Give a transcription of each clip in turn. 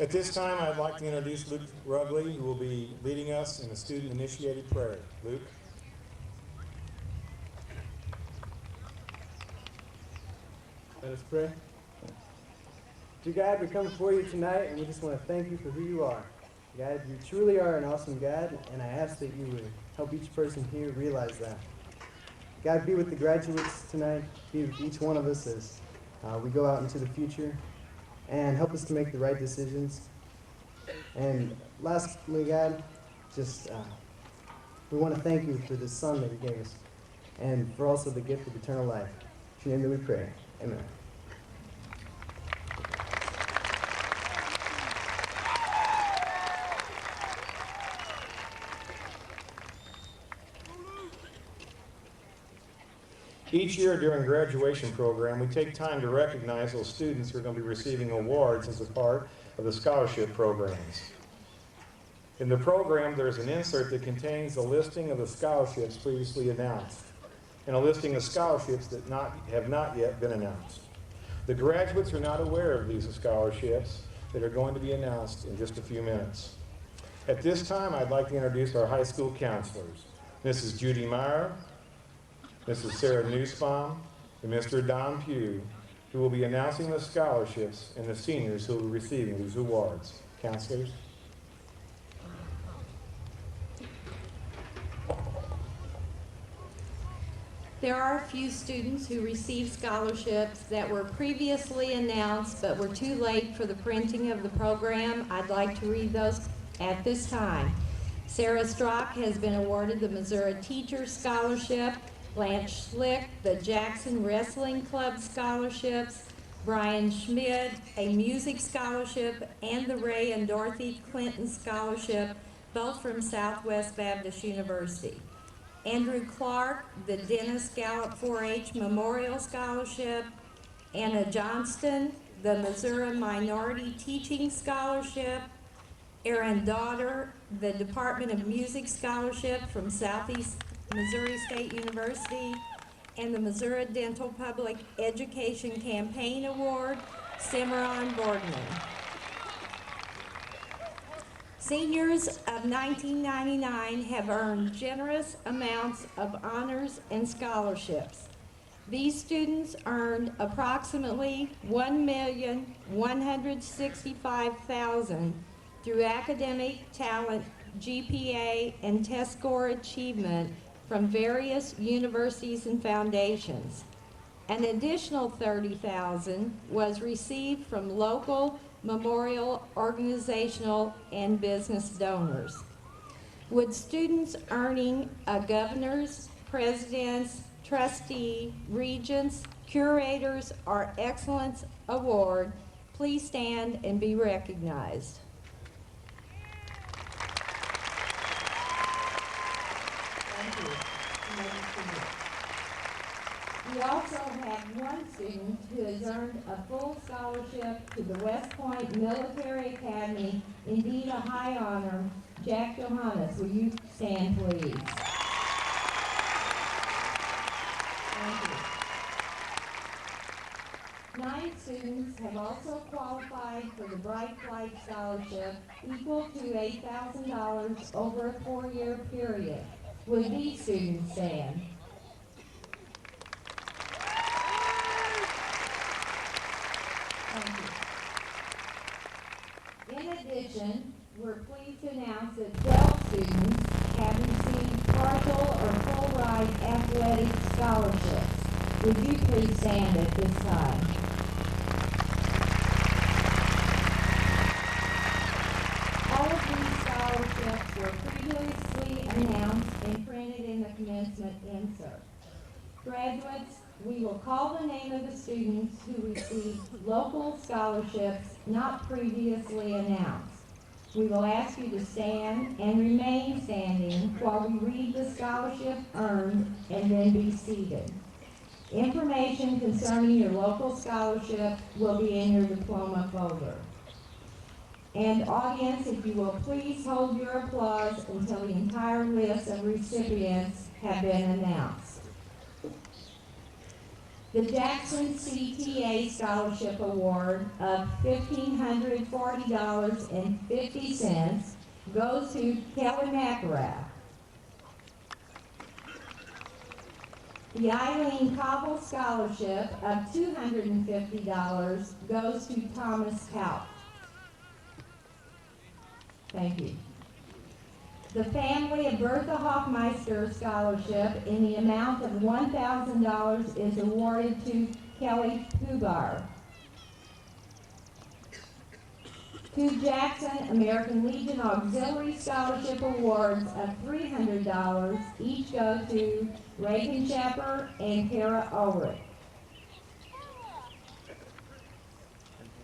At this time, I'd like to introduce Luke Rugley, who will be leading us in a student-initiated prayer. Luke. Let us pray. Dear God, we come before you tonight, and we just want to thank you for who you are. God, you truly are an awesome God, and I ask that you would help each person here realize that. God, be with the graduates tonight, be with each one of us as we go out into the future, and help us to make the right decisions. And lastly, God, just we want to thank you for this son that you gave us, and for also the gift of eternal life. In your name that we pray. Amen. Each year during graduation program, we take time to recognize those students who are going to be receiving awards as a part of the scholarship programs. In the program, there's an insert that contains a listing of the scholarships previously announced and a listing of scholarships that have not yet been announced. The graduates are not aware of these scholarships that are going to be announced in just a few minutes. At this time, I'd like to introduce our high school counselors, Mrs. Judy Meyer, Mrs. Sarah Nussbaum, and Mr. Don Pugh, who will be announcing the scholarships and the seniors who will be receiving these awards. Counselors. There are a few students who received scholarships that were previously announced but were too late for the printing of the program. I'd like to read those at this time. Sarah Strock has been awarded the Missouri Teacher Scholarship, Blanche Schlick, the Jackson Wrestling Club Scholarships, Brian Schmidt, a Music Scholarship, and the Ray and Dorothy Clinton Scholarship, both from Southwest Baptist University. Andrew Clark, the Dennis Gallup 4-H Memorial Scholarship, Anna Johnston, the Missouri Minority Teaching Scholarship, Aaron Daughter, the Department of Music Scholarship from Southeast Missouri State University, and the Missouri Dental Public Education Campaign Award, Cimarron Boardman. Seniors of 1999 have earned generous amounts of honors and scholarships. These students earned approximately $1,165,000 through academic talent, GPA, and test score achievement from various universities and foundations. An additional $30,000 was received from local, memorial, organizational, and business donors. Would students earning a governor's, president's, trustee, regents, curators, or excellence award please stand and be recognized? Thank you. We also have one student who has earned a full scholarship to the West Point Military Academy, indeed a high honor. Jack Johannes, will you stand please? Thank you. 9 students have also qualified for the Bright Flight Scholarship, equal to $8,000 over a 4-year period. Will these students stand? In addition, we're pleased to announce that 12 students have received partial or full ride athletic scholarships. Would you please stand at this time? All of these scholarships were previously announced and printed in the commencement insert. Graduates, we will call the name of the students who received local scholarships not previously announced. We will ask you to stand and remain standing while we read the scholarship earned and then be seated. Information concerning your local scholarship will be in your diploma folder. And audience, if you will please hold your applause until the entire list of recipients have been announced. The Jackson CTA Scholarship Award of $1,540.50 goes to Kelly McElrath. The Eileen Cobble Scholarship of $250 goes to Thomas Couch. Thank you. The family of Bertha Hoffmeister Scholarship in the amount of $1,000 is awarded to Kelly Pubar. Two Jackson American Legion Auxiliary Scholarship Awards of $300 each go to Reagan Shepard and Kara Ulrich.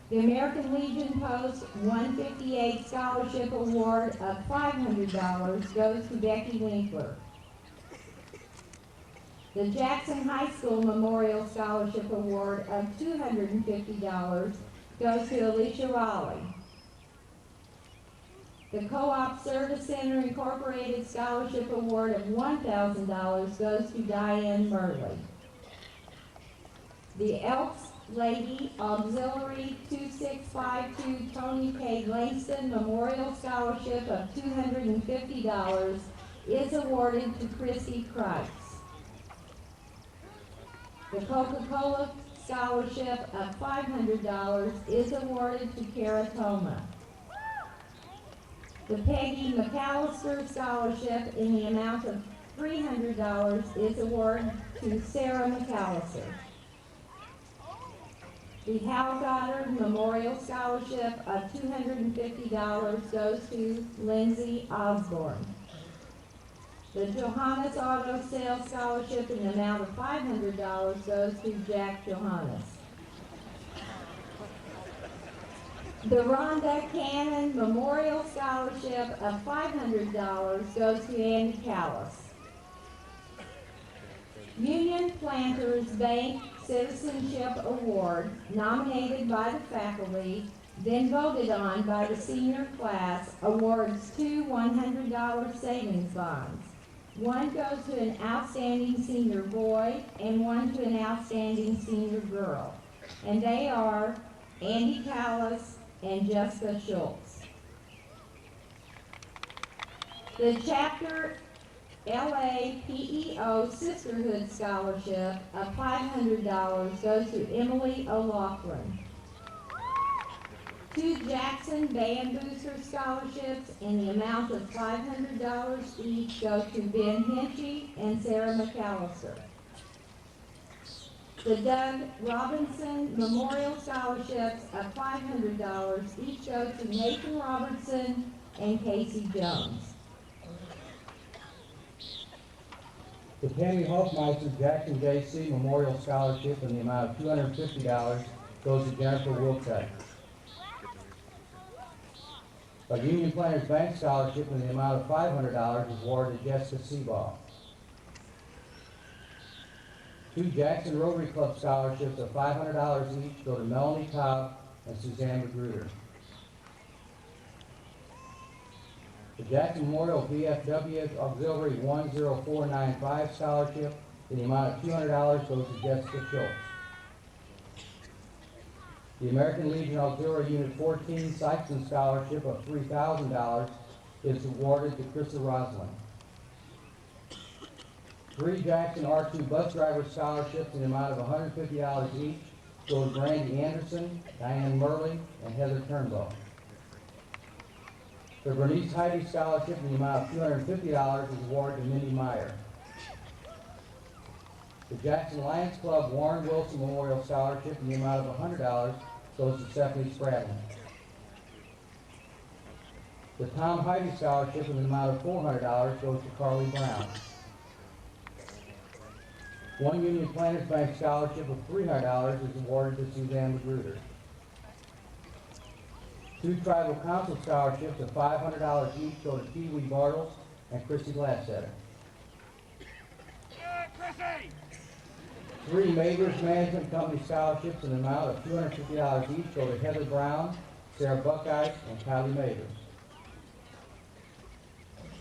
The American Legion Post 158 Scholarship Award of $500 goes to Becky Winkler. The Jackson High School Memorial Scholarship Award of $250 goes to Alicia Raleigh. The Co-op Service Center Incorporated Scholarship Award of $1,000 goes to Diane Murley. The Elks Lady Auxiliary 2652 Tony K. Langston Memorial Scholarship of $250 is awarded to Chrissy Kreitz. The Coca-Cola Scholarship of $500 is awarded to Kara Toma. The Peggy McAllister Scholarship in the amount of $300 is awarded to Sarah McAllister. The Hal Goddard Memorial Scholarship of $250 goes to Lindsay Osborne. The Johannes Auto Sales Scholarship in the amount of $500 goes to Jack Johannes. The Rhonda Cannon Memorial Scholarship of $500 goes to Andy Callis. Union Planters Bank Citizenship Award, nominated by the faculty, then voted on by the senior class, awards two $100 savings bonds. One goes to an outstanding senior boy and one to an outstanding senior girl. And they are Andy Callis and Jessica Schultz. The Chapter LAPEO Sisterhood Scholarship of $500 goes to Emily O'Loughlin. Two Jackson Band Booster Scholarships in the amount of $500 each go to Ben Hinchy and Sarah McAllister. The Doug Robinson Memorial Scholarships of $500 each go to Nathan Robertson and Casey Jones. The Tammy Hofmeister Jackson J.C. Memorial Scholarship in the amount of $250 goes to Jennifer Wilczek. A Union Planters Bank Scholarship in the amount of $500 is awarded to Jessica Seabaugh. Two Jackson Rotary Club Scholarships of $500 each go to Melanie Cobb and Suzanne Magruder. The Jackson Memorial VFW Auxiliary 10495 Scholarship in the amount of $200 goes to Jessica Schultz. The American Legion Auxiliary Unit 14 Sykeston Scholarship of $3,000 is awarded to Krista Roslin. Three Jackson R2 Bus Driver Scholarships in the amount of $150 each go to Brandy Anderson, Diane Murley, and Heather Turnbow. The Bernice Heidi Scholarship in the amount of $250 is awarded to Mindy Meyer. The Jackson Lions Club Warren Wilson Memorial Scholarship in the amount of $100 goes to Stephanie Spradlin. The Tom Heidi Scholarship in the amount of $400 goes to Carly Brown. One Union Planters Bank Scholarship of $300 is awarded to Suzanne Magruder. Two Tribal Council Scholarships of $500 each go to Kiwi Bartles and Chrissy Glassetter. Three Majors Management Company Scholarships in the amount of $250 each go to Heather Brown, Sarah Buckeye, and Kylie Majors.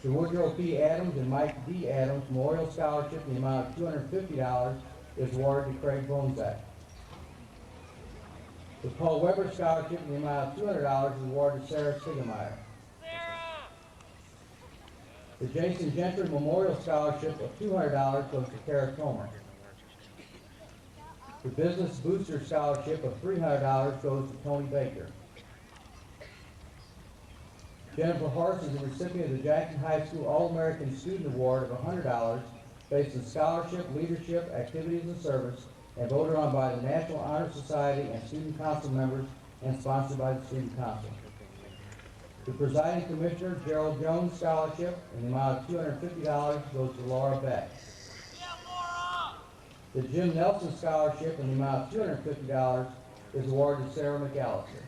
The Woodrow P. Adams and Mike D. Adams Memorial Scholarship in the amount of $250 is awarded to Craig Bonzak. The Paul Weber Scholarship in the amount of $200 is awarded to Sarah Sigemeyer. The Jason Gentry Memorial Scholarship of $200 goes to Kara Tomer. The Business Booster Scholarship of $300 goes to Tony Baker. Jennifer Horst is the recipient of the Jackson High School All-American Student Award of $100 based on scholarship, leadership, activities, and service, and voted on by the National Honor Society and Student Council members and sponsored by the Student Council. The Presiding Commissioner Gerald Jones Scholarship in the amount of $250 goes to Laura Beck. The Jim Nelson Scholarship in the amount of $250 is awarded to Sarah McAllister.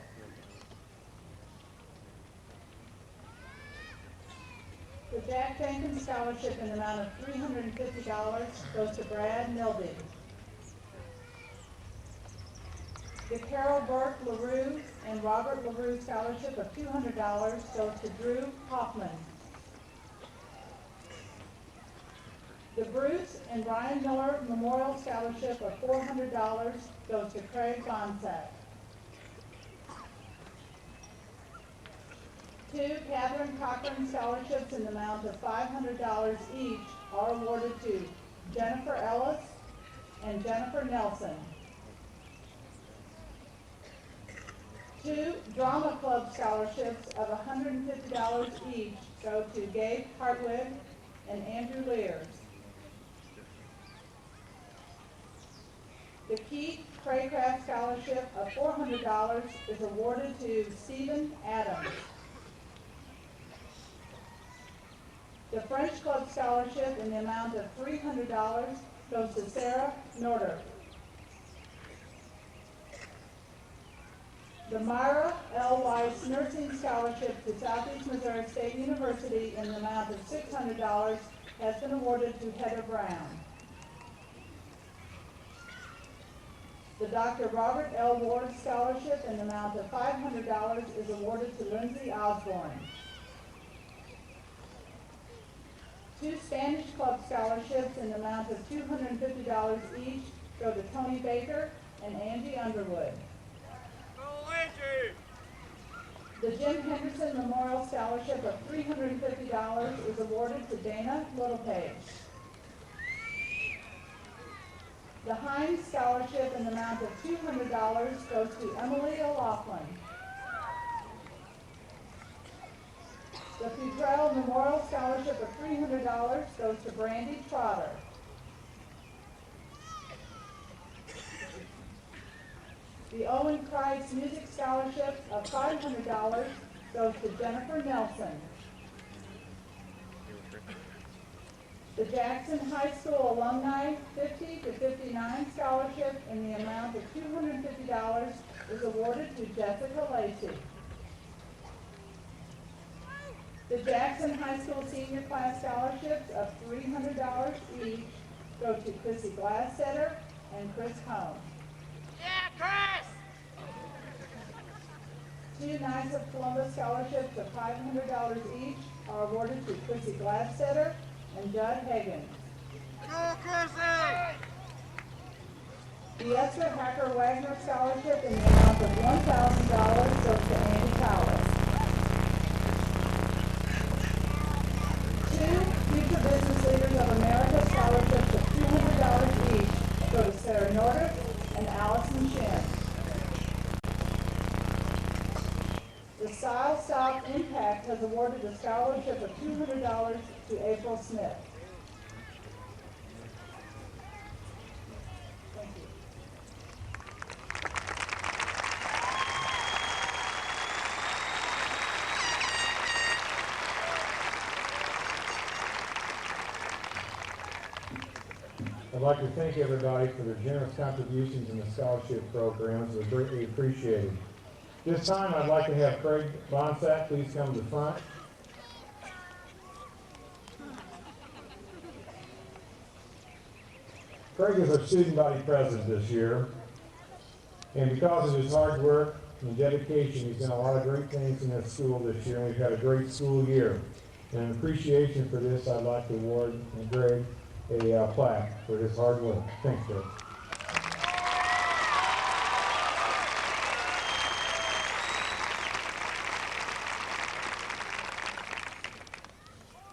The Jack Jenkins Scholarship in the amount of $350 goes to Brad Milby. The Carol Burke LaRue and Robert LaRue Scholarship of $200 goes to Drew Hoffman. The Bruce and Brian Miller Memorial Scholarship of $400 goes to Craig Bonsack. 2 Catherine Cochran Scholarships in the amount of $500 each are awarded to Jennifer Ellis and Jennifer Nelson. 2 Drama Club Scholarships of $150 each go to Gabe Hartwig and Andrew Lears. The Keith Craycraft Scholarship of $400 is awarded to Stephen Adams. The French Club Scholarship in the amount of $300 goes to Sarah Norder. The Myra L. Weiss Nursing Scholarship to Southeast Missouri State University in the amount of $600 has been awarded to Heather Brown. The Dr. Robert L. Ward Scholarship in the amount of $500 is awarded to Lindsay Osborne. 2 Spanish Club Scholarships in the amount of $250 each go to Tony Baker and Angie Underwood. The Jim Henderson Memorial Scholarship of $350 is awarded to Dana Littlepage. The Hines Scholarship in the amount of $200 goes to Emily O'Loughlin. The Futrell Memorial Scholarship of $300 goes to Brandy Trotter. The Owen Kreitz Music Scholarship of $500 goes to Jennifer Nelson. The Jackson High School Alumni 50 to 59 Scholarship in the amount of $250 is awarded to Jessica Lacey. The Jackson High School Senior Class Scholarships of $300 each go to Chrissy Glassetter and Chris Holmes. Yeah, Chris! 2 Knights of Columbus Scholarships of $500 each are awarded to Chrissy Glassetter and Judd Higgins. Go, Chrissy! The Esther Hacker Wagner Scholarship in the amount of $1,000 goes to Andy Powell. 2 Future Business Leaders of America Scholarships of $200 each go to Sarah Nordic and Allison Shin. The Style South Impact has awarded a scholarship of $200 to April Smith. Thank you. I'd like to thank everybody for their generous contributions in the scholarship programs. They're greatly appreciated. This time, I'd like to have Craig Bonsack please come to the front. Craig is our student body president this year, and because of his hard work and dedication, he's done a lot of great things in this school this year, and we've had a great school year. And in appreciation for this, I'd like to award Greg a plaque for his hard work. Thanks, Joe.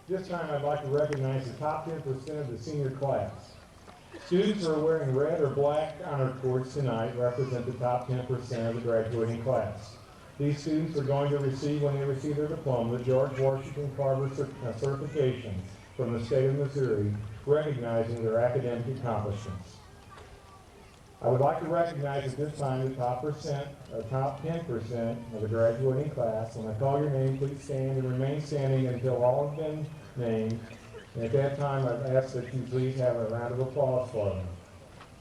This time I'd like to recognize the top 10% of the senior class. Students who are wearing red or black honor cords tonight represent the top 10% of the graduating class. These students are going to receive, when they receive their diploma, the George Washington Carver certification from the state of Missouri, recognizing their academic accomplishments. I would like to recognize at this time the top 10% of the graduating class. When I call your name, please stand and remain standing until all have been named. And at that time, I'd ask that you please have a round of applause for them.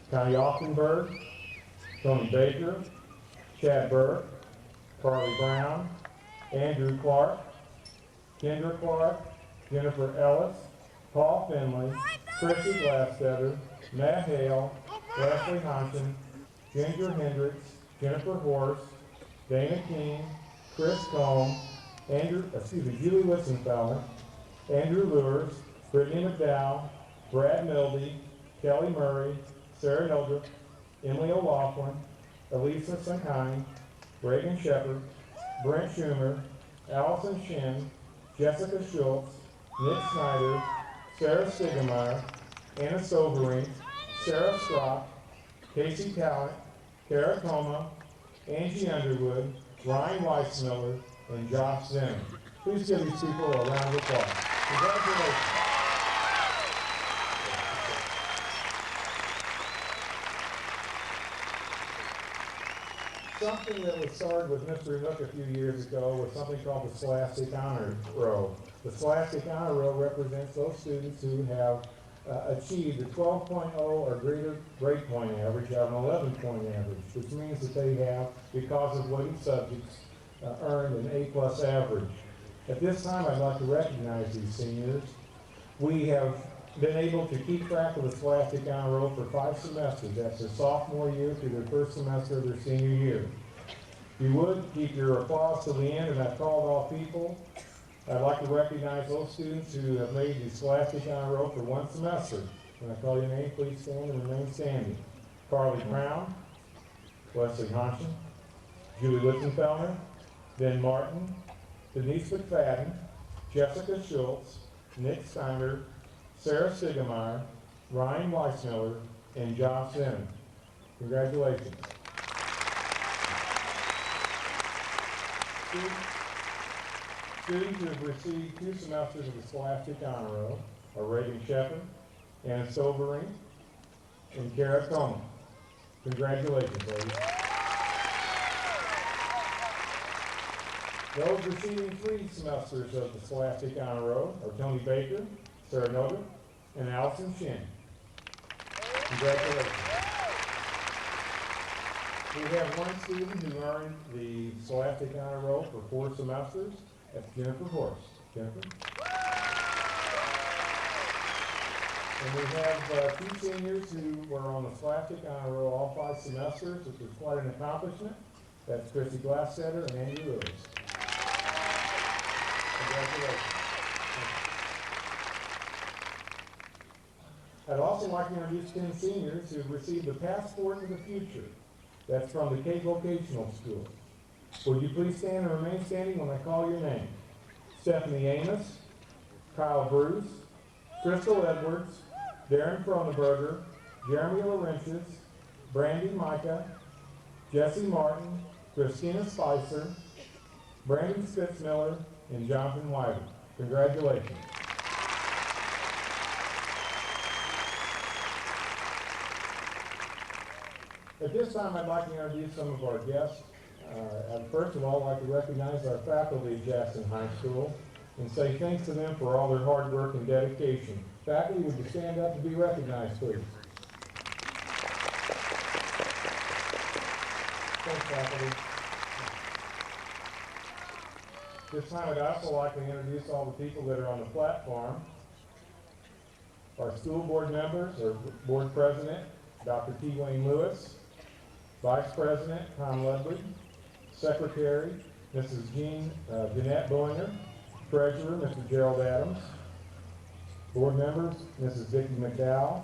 Connie Offenberg, Tony Baker, Chad Burke, Carly Brown, Andrew Clark, Kendra Clark, Jennifer Ellis, Paul Finley, Chrissy Glassstetter, Matt Hale, Leslie Hodgson, Ginger Hendricks, Jennifer Horst, Dana King, Chris Combs, Julie Wissenfeller, Andrew Lewis, Brittany McDowell, Brad Milby, Kelly Murray, Sarah Hildreth, Emily O'Loughlin, Elisa Sunheim, Reagan Shepard, Brent Schumer, Allison Shin, Jessica Schultz, Nick Snyder, Sarah Stigemeyer, Anna Soberink, Sarah Strock, Casey Talent, Kara Coma, Angie Underwood, Ryan Weissmiller, and Josh Zimmer. Please give these people a round of applause. Congratulations. Something that was started with Mr. Hook a few years ago was something called the Scholastic Honor Row. The Scholastic Honor Row represents those students who have achieved a 12.0 or greater grade point average out of an 11-point average, which means that they have, because of weighted subjects, earned an A+ average. At this time, I'd like to recognize these seniors. We have been able to keep track of the Scholastic Honor Roll for 5 semesters. That's their sophomore year through their first semester of their senior year. If you would, keep your applause to the end, and I've called all people. I'd like to recognize those students who have made the Scholastic Honor Roll for 1 semester. When I call your name, please stand and remain standing. Carly Brown, Leslie Hodgson, Julie Wittenfelder, Ben Martin, Denise McFadden, Jessica Schultz, Nick Steiner, Sarah Stigemeyer, Ryan Weissmiller, and Josh Zimmer. Congratulations. Students who have received 2 semesters of the Scholastic Honor Roll are Reagan Shepard, Anna Soberink, and Kara Coleman. Congratulations, ladies. Those receiving 3 semesters of the Scholastic Honor Roll are Tony Baker, Sarah Noga, and Allison Shin. Congratulations. We have 1 student who earned the Scholastic Honor Roll for 4 semesters. That's Jennifer Horst. Jennifer? And we have 2 seniors who were on the Scholastic Honor Roll all 5 semesters, which was quite an accomplishment. That's Chrissy Glasssetter and Andy Lewis. Congratulations. I'd also like to introduce 10 seniors who have received the Passport to the Future. That's from the Cape Vocational School. Would you please stand and remain standing when I call your name? Stephanie Amos, Kyle Bruce, Crystal Edwards, Darren Cronenberger, Jeremy Laurentius, Brandy Micah, Jesse Martin, Christina Spicer, Brandon Spitzmiller, and Jonathan Wyder. Congratulations. At this time, I'd like to introduce some of our guests. First of all, I'd like to recognize our faculty at Jackson High School and say thanks to them for all their hard work and dedication. Faculty, would you stand up to be recognized, please? Thanks, faculty. This time, I'd also like to introduce all the people that are on the platform. Our school board members, our board president, Dr. T. Wayne Lewis, Vice President Tom Ludwig, Secretary Mrs. Jeanette Boehner, Treasurer Mr. Gerald Adams, Board members, Mrs. Vicki McDowell,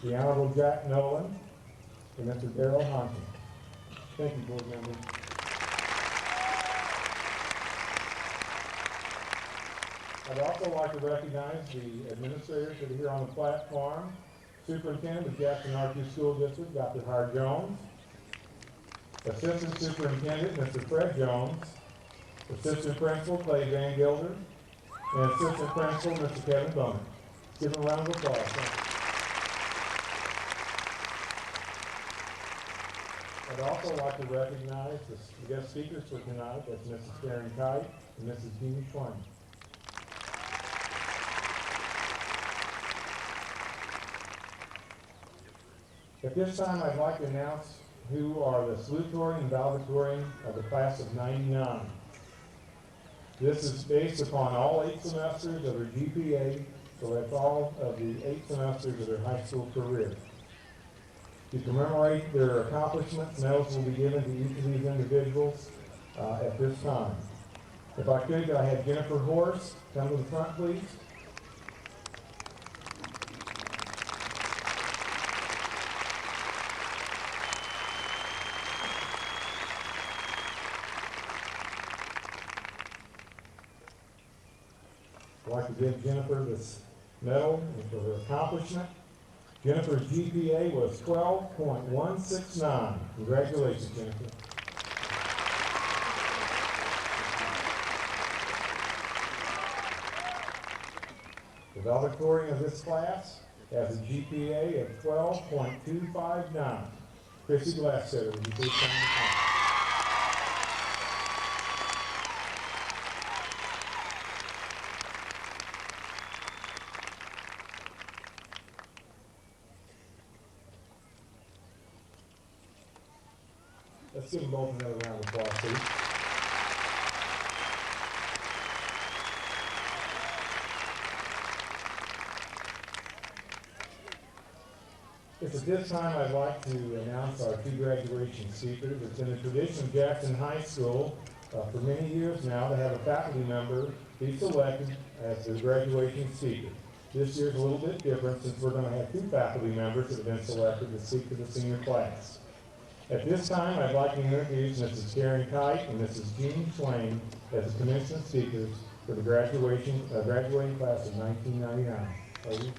the Honorable Jack Nolan, and Mr. Darrell Hunter. Thank you, board members. I'd also like to recognize the administrators that are here on the platform. Superintendent of Jackson R2 School District, Dr. Howard Jones. Assistant Superintendent, Mr. Fred Jones. Assistant Principal, Clay Van Gilder. And Assistant Principal, Mr. Kevin Bowman. Give them a round of applause. I'd also like to recognize the guest speakers for tonight. That's Mrs. Karen Kite and Mrs. Jeannie Schwein. At this time, I'd like to announce who are the salutatorian and valedictorian of the class of '99. This is based upon all 8 semesters of their GPA, so that's all of the 8 semesters of their high school career. To commemorate their accomplishments, medals will be given to each of these individuals at this time. If I could have Jennifer Horst come to the front, please. I'd like to give Jennifer this medal for her accomplishment. Jennifer's GPA was 12.169. Congratulations, Jennifer. The valedictorian of this class has a GPA of 12.259. Chrissy Glasssetter, would you please come to the front? Let's give them both another round of applause, please. It's at this time I'd like to announce our 2 graduation speakers. It's been the tradition of Jackson High School for many years now to have a faculty member be selected as the graduation speaker. This year's a little bit different since we're going to have 2 faculty members that have been selected to speak to the senior class. At this time, I'd like to introduce Mrs. Karen Kite and Mrs. Jean Swain as the commencement speakers for the graduating class of 1999. Ladies.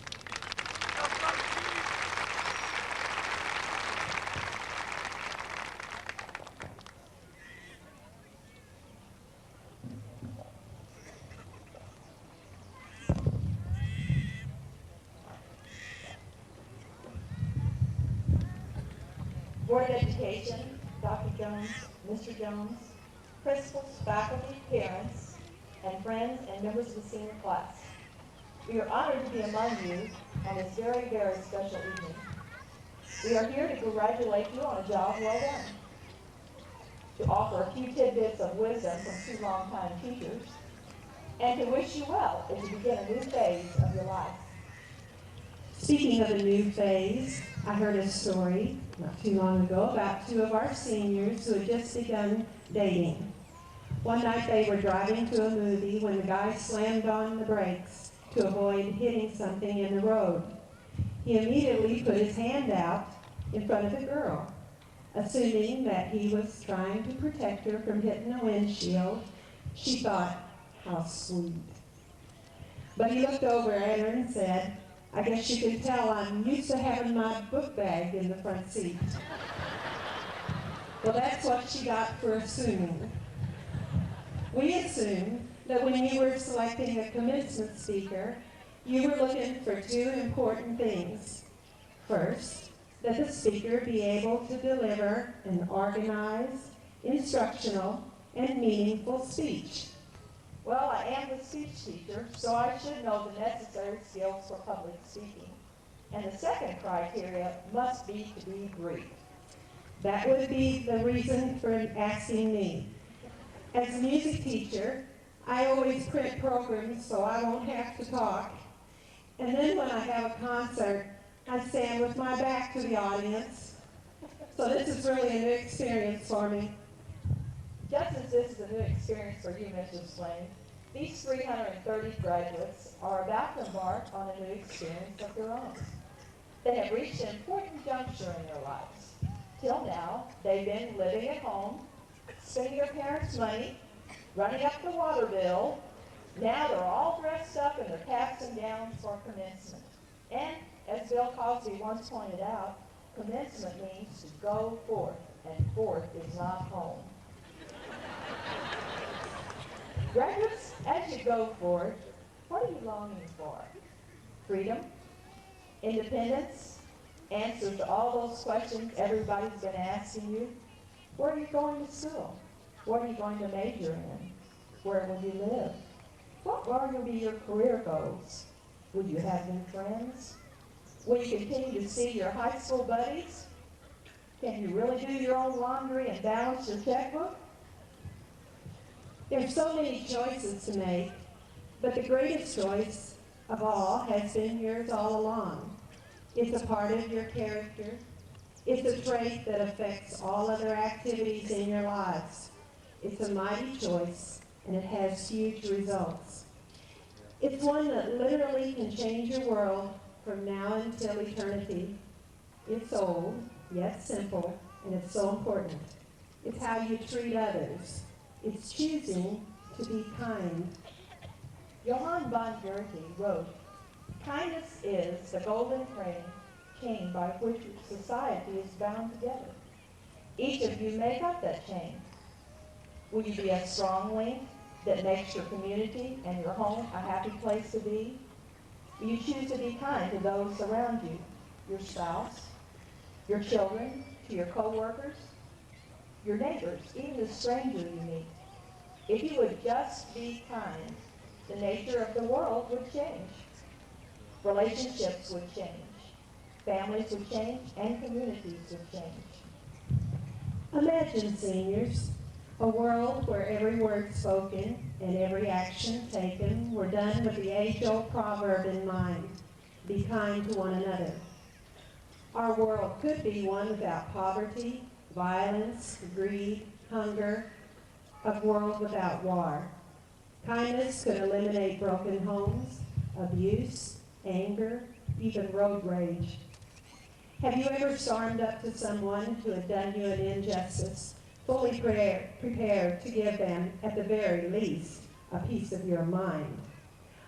Board of Education, Dr. Jones, Mr. Jones, principals, faculty, parents, and friends and members of the senior class. We are honored to be among you on this very, very special evening. We are here to congratulate you on a job well done, to offer a few tidbits of wisdom from 2 longtime teachers, and to wish you well as you begin a new phase of your life. Speaking of a new phase, I heard a story not too long ago about 2 of our seniors who had just begun dating. One night they were driving to a movie when the guy slammed on the brakes to avoid hitting something in the road. He immediately put his hand out in front of the girl, assuming that he was trying to protect her from hitting the windshield. She thought, how sweet. But he looked over at her and said, I guess you can tell I'm used to having my book bag in the front seat. Well, that's what she got for assuming. We assumed that when you were selecting a commencement speaker, you were looking for 2 important things. First, that the speaker be able to deliver an organized, instructional, and meaningful speech. Well, I am the speech teacher, so I should know the necessary skills for public speaking. And the second criteria must be to be brief. That would be the reason for asking me. As a music teacher, I always print programs so I won't have to talk. And then when I have a concert, I stand with my back to the audience. So this is really a new experience for me. Just as this is a new experience for you, Mrs. Swain, These 330 graduates are about to embark on a new experience of their own. They have reached an important juncture in their lives. Till now, they've been living at home, spending their parents' money, running up the water bill. Now they're all dressed up in their caps and gowns for commencement. And as Bill Cosby once pointed out, commencement means to go forth, and forth is not home. Graduates, as you go forth, what are you longing for? Freedom? Independence? Answers to all those questions everybody's been asking you? Where are you going to school? What are you going to major in? Where will you live? What will be your career goals? Will you have new friends? Will you continue to see your high school buddies? Can you really do your own laundry and balance your checkbook? There's so many choices to make, but the greatest choice of all has been yours all along. It's a part of your character. It's a trait that affects all other activities in your lives. It's a mighty choice, and it has huge results. It's one that literally can change your world from now until eternity. It's old, yet simple, and it's so important. It's how you treat others. It's choosing to be kind. Johann von Goethe wrote, "Kindness is the golden chain by which society is bound together. Each of you make up that chain. Will you be a strong link that makes your community and your home a happy place to be? Will you choose to be kind to those around you, your spouse, your children, to your co-workers, your neighbors, even the stranger you meet? If you would just be kind, the nature of the world would change. Relationships would change. Families would change, and communities would change." Imagine, seniors, a world where every word spoken and every action taken were done with the age-old proverb in mind: be kind to one another. Our world could be one without poverty, violence, greed, hunger, a world without war. Kindness could eliminate broken homes, abuse, anger, even road rage. Have you ever stormed up to someone who had done you an injustice, fully prepared to give them, at the very least, a piece of your mind,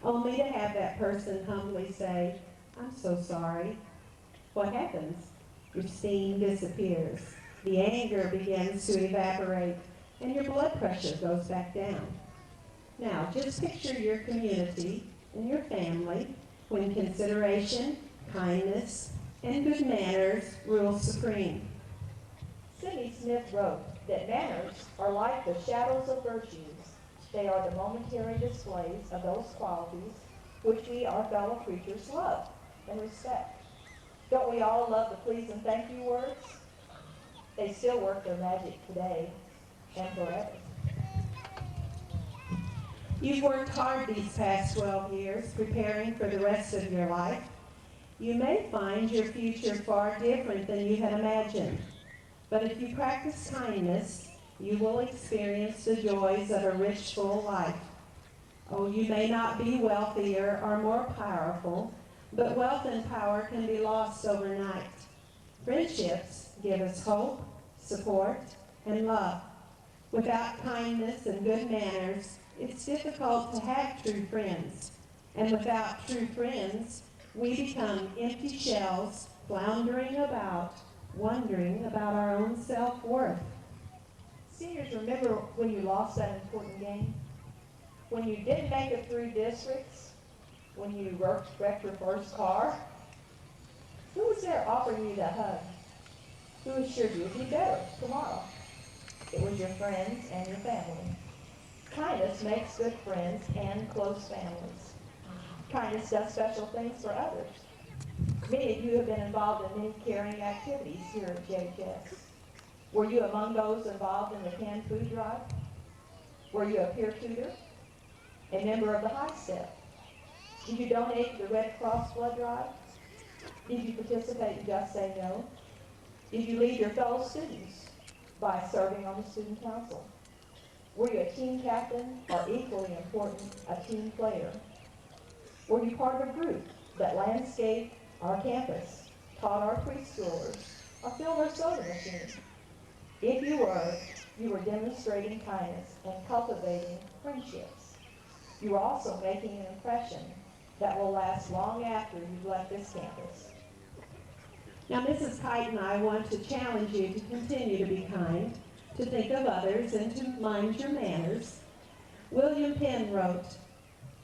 only to have that person humbly say, "I'm so sorry"? What happens? Your steam disappears. The anger begins to evaporate, and your blood pressure goes back down. Now, just picture your community and your family when consideration, kindness, and good manners rule supreme. Sidney Smith wrote that manners are like the shadows of virtues. They are the momentary displays of those qualities which we, our fellow creatures, love and respect. Don't we all love the please and thank you words? They still work their magic today and forever. You've worked hard these past 12 years preparing for the rest of your life. You may find your future far different than you had imagined. But if you practice kindness, you will experience the joys of a rich, full life. Oh, you may not be wealthier or more powerful, but wealth and power can be lost overnight. Friendships give us hope, support, and love. Without kindness and good manners, it's difficult to have true friends. And without true friends, we become empty shells, floundering about, wondering about our own self-worth. Seniors, remember when you lost that important game? When you didn't make it through districts? When you wrecked your first car? Who was there offering you that hug? Who assured you it'd be better tomorrow? It was your friends and your family. Kindness makes good friends and close families. Kindness does special things for others. Many of you have been involved in many caring activities here at JHS. Were you among those involved in the canned food drive? Were you a peer tutor? A member of the High Step? Did you donate to the Red Cross blood drive? Did you participate in Just Say No? Did you lead your fellow students by serving on the student council? Were you a team captain, or equally important, a team player? Were you part of a group that landscaped our campus, taught our preschoolers, or filled our soda machine? If you were demonstrating kindness and cultivating friendships. You are also making an impression that will last long after you've left this campus. Now, Mrs. Kite and I want to challenge you to continue to be kind, to think of others, and to mind your manners. William Penn wrote,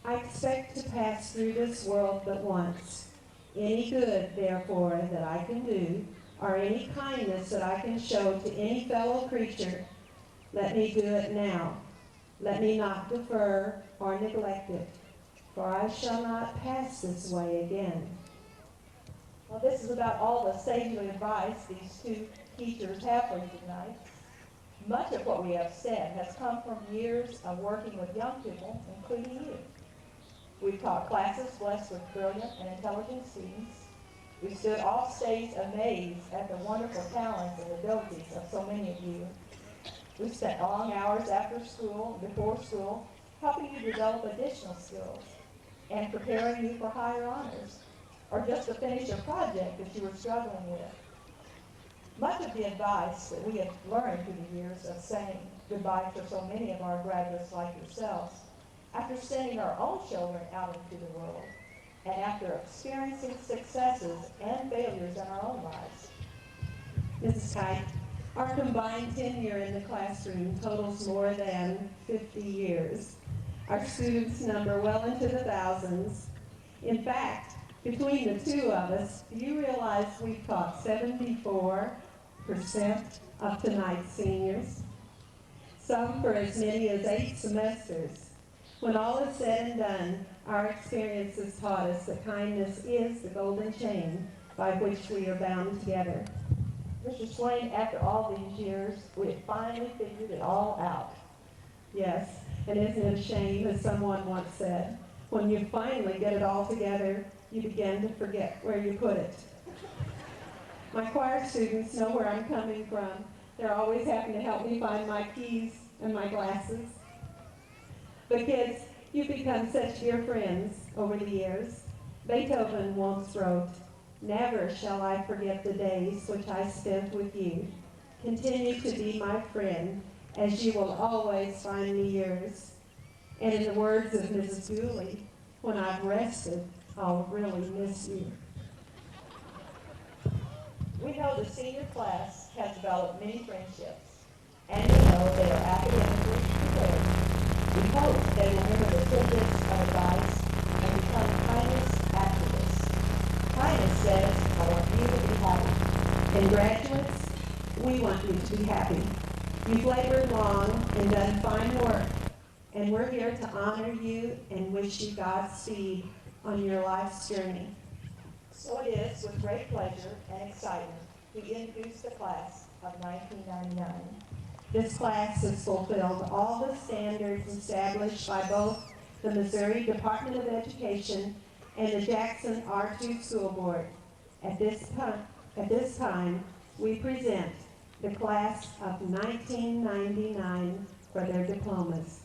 "I expect to pass through this world but once. Any good, therefore, that I can do, or any kindness that I can show to any fellow creature, let me do it now. Let me not defer or neglect it, for I shall not pass this way again." Well, this is about all the sagely advice these two teachers have for you tonight. Much of what we have said has come from years of working with young people, including you. We've taught classes blessed with brilliant and intelligent students. We stood off stage amazed at the wonderful talents and abilities of so many of you. We've spent long hours after school and before school helping you develop additional skills and preparing you for higher honors, or just to finish a project that you were struggling with. Much of the advice that we have learned through the years of saying goodbye to so many of our graduates like yourselves, after sending our own children out into the world, and after experiencing successes and failures in our own lives. Mrs. Kite, our combined tenure in the classroom totals more than 50 years. Our students number well into the thousands. In fact, between the two of us, do you realize we've taught 74% of tonight's seniors? Some for as many as 8 semesters. When all is said and done, our experiences taught us that kindness is the golden chain by which we are bound together. Mr. Swain, after all these years, we have finally figured it all out. Yes, and isn't it a shame, as someone once said, when you finally get it all together, you begin to forget where you put it. My choir students know where I'm coming from. They're always having to help me find my keys and my glasses. But kids, you've become such dear friends over the years. Beethoven once wrote, "Never shall I forget the days which I spent with you. Continue to be my friend, as you will always find me yours." And in the words of Mrs. Dooley, "When I've rested, I'll really miss you." We know the senior class has developed many friendships, and we know they are academically prepared. We hope they will remember the tidbits of advice and become kindness activists. Kindness says, "I want you to be happy." And graduates, we want you to be happy. You've labored long and done fine work, and we're here to honor you and wish you Godspeed on your life's journey. So it is with great pleasure and excitement we introduce the class of 1999. This class has fulfilled all the standards established by both the Missouri Department of Education and the Jackson R2 School Board. At this time, we present the class of 1999 for their diplomas.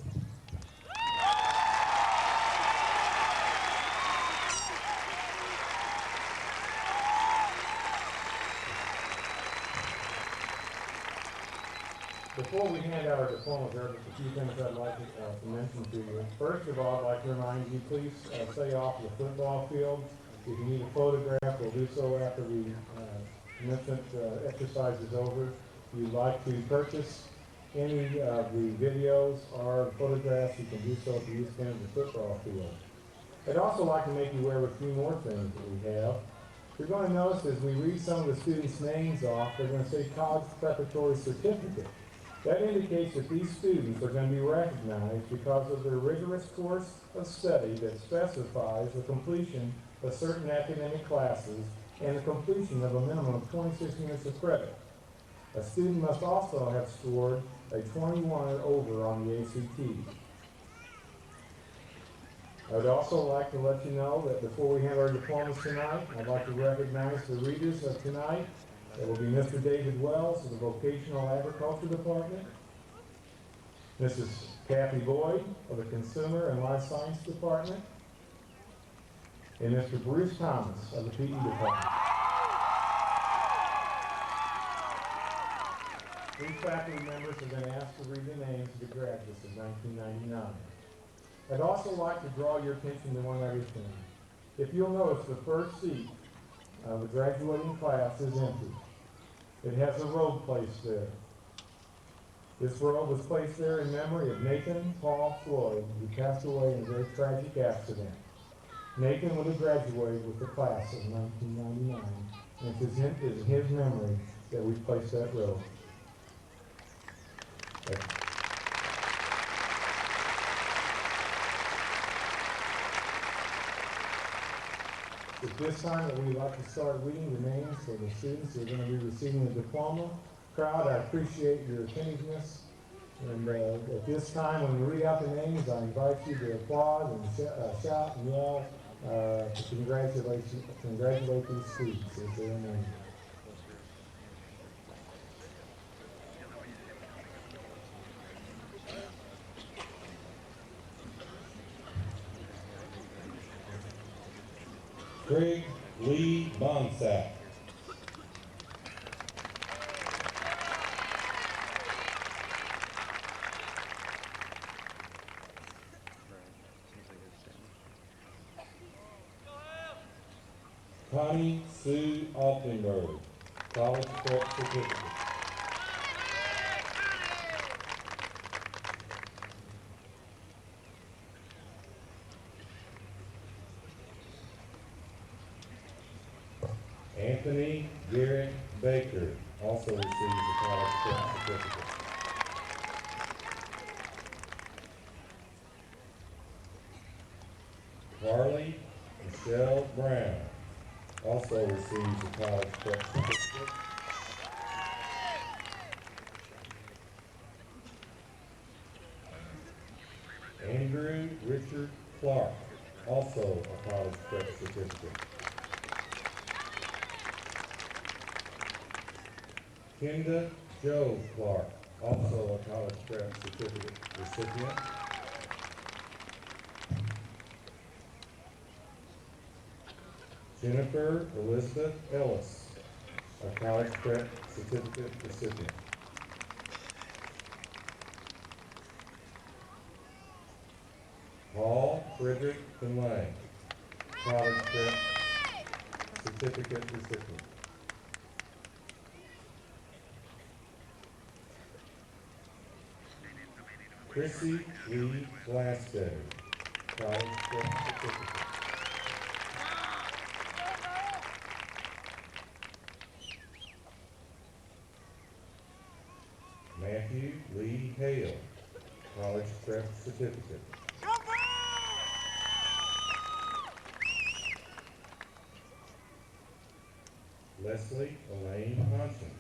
Before we hand out our diplomas, there are just a few things I'd like to mention to you. First of all, I'd like to remind you, please stay off the football field. If you need a photograph, we'll do so after the commencement exercise is over. If you'd like to purchase any of the videos or photographs, you can do so at the east end of the football field. I'd also like to make you aware of a few more things that we have. You're going to notice as we read some of the students' names off, they're going to say college preparatory certificate. That indicates that these students are going to be recognized because of their rigorous course of study that specifies the completion of certain academic classes and the completion of a minimum of 26 units of credit. A student must also have scored a 21 or over on the ACT. I would also like to let you know that before we hand our diplomas tonight, I'd like to recognize the readers of tonight. That will be Mr. David Wells of the Vocational Agriculture Department, Mrs. Kathy Boyd of the Consumer and Life Science Department, and Mr. Bruce Thomas of the PE Department. Three faculty members have been asked to read the names of the graduates of 1999. I'd also like to draw your attention to one other thing. If you'll notice, the first seat of the graduating class is empty. It has a robe placed there. This robe was placed there in memory of Nathan Paul Floyd, who passed away in a very tragic accident. Nathan would have graduated with the class of 1999, and it is in his memory that we place that robe. At this time, that we'd like to start reading the names of the students who are going to be receiving the diploma. Crowd, I appreciate your attentiveness. And at this time, when we read out the names, I invite you to applaud and shout and yell to congratulate these students as their names. Craig Lee Bonsack. Connie Sue Altenberg, College Prep Certificate. Anthony Garrett Baker also receives a College Prep Certificate. Carly Michelle Brown also receives a College Prep Certificate. Andrew Richard Clark, also a College Prep Certificate. Kenda Joe Clark, also a College Prep Certificate recipient. Jennifer Elizabeth Ellis, a College Prep Certificate recipient. Paul Frederick Finlay, College Prep Certificate recipient. Chrissy Lee Glassstetter, College Prep Certificate. Matthew Lee Hale, College Prep Certificate. Leslie Elaine Hodgson,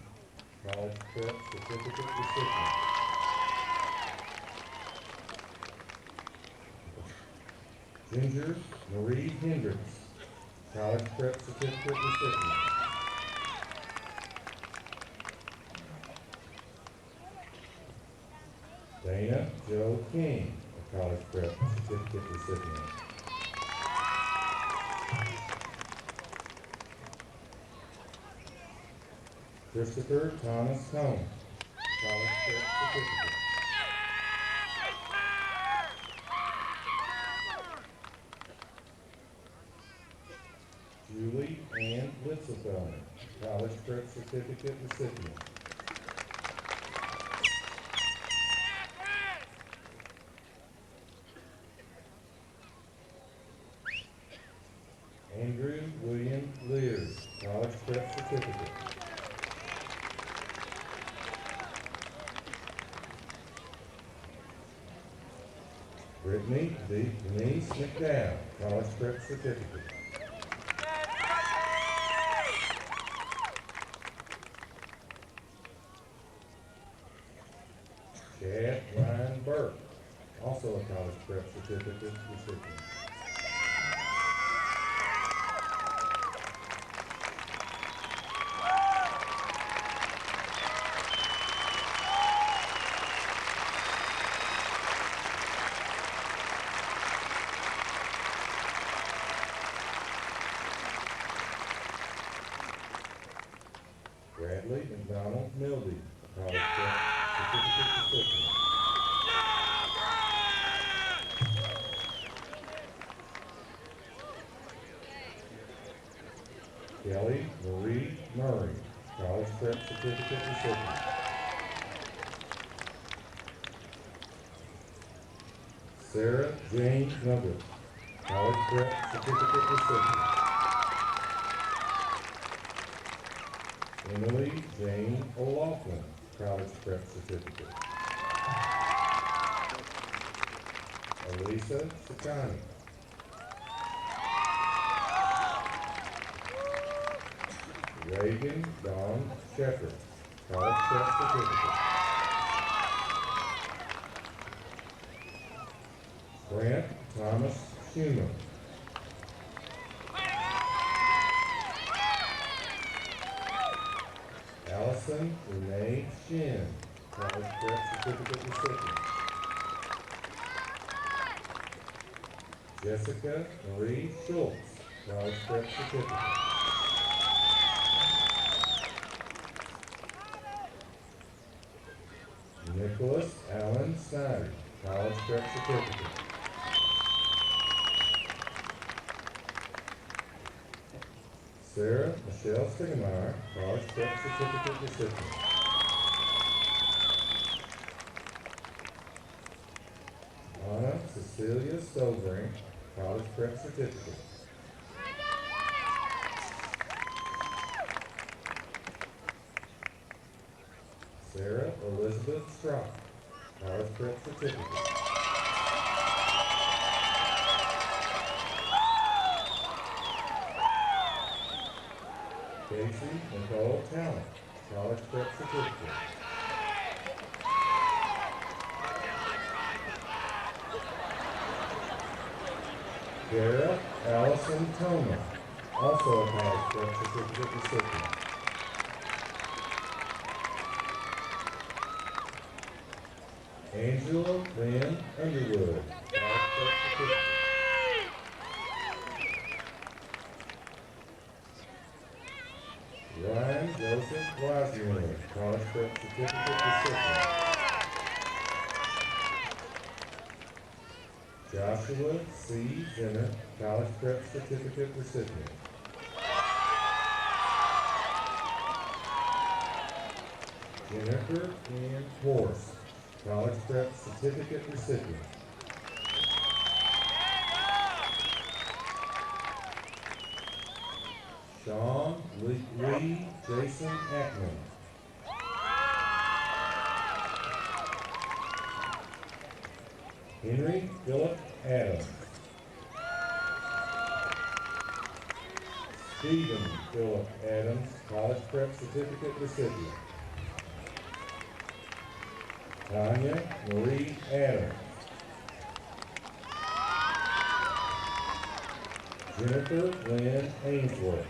College Prep Certificate recipient. Ginger Marie Hendricks, College Prep Certificate recipient. Dana Joe King, a College Prep Certificate recipient. Christopher Thomas Combs, College Prep Certificate. Julie Ann Litzelfelder, College Prep Certificate recipient. Andrew William Lear, College Prep Certificate. Brittany Denise McDowell, College Prep Certificate. Chad Ryan Burke, also a College Prep Certificate recipient. Bradley McDonald Mildy, college prep certificate recipient. Kelly Marie Murray, college prep certificate recipient. Sarah Jane Nugget, college prep certificate recipient. Emily Jane O'Loughlin, college prep certificate. Elisa Sakani. Reagan Dawn Shepherd, college prep certificate. Brent Thomas Schumer. Allison Renee Shin, college prep certificate recipient. Jessica Marie Schultz, college prep certificate. Nicholas Allen Snyder, college prep certificate. Sarah Michelle Stigmeyer, college prep certificate recipient. Anna Cecilia Stovring, college prep certificate. Sarah Elizabeth Strock, college prep certificate. Casey Nicole Talent, college prep certificate. Dara Allison Toma, also a college prep certificate recipient. Angela Lynn Underwood, college prep certificate. Ryan Joseph Wiseman, college prep certificate recipient. Joshua C. Zinner, college prep certificate recipient. Jennifer Ann Horst, college prep certificate recipient. Sean Lee Jason Ackman. Henry Philip Adams. Stephen Philip Adams, college prep certificate recipient. Tanya Marie Adams. Jennifer Lynn Ainsworth.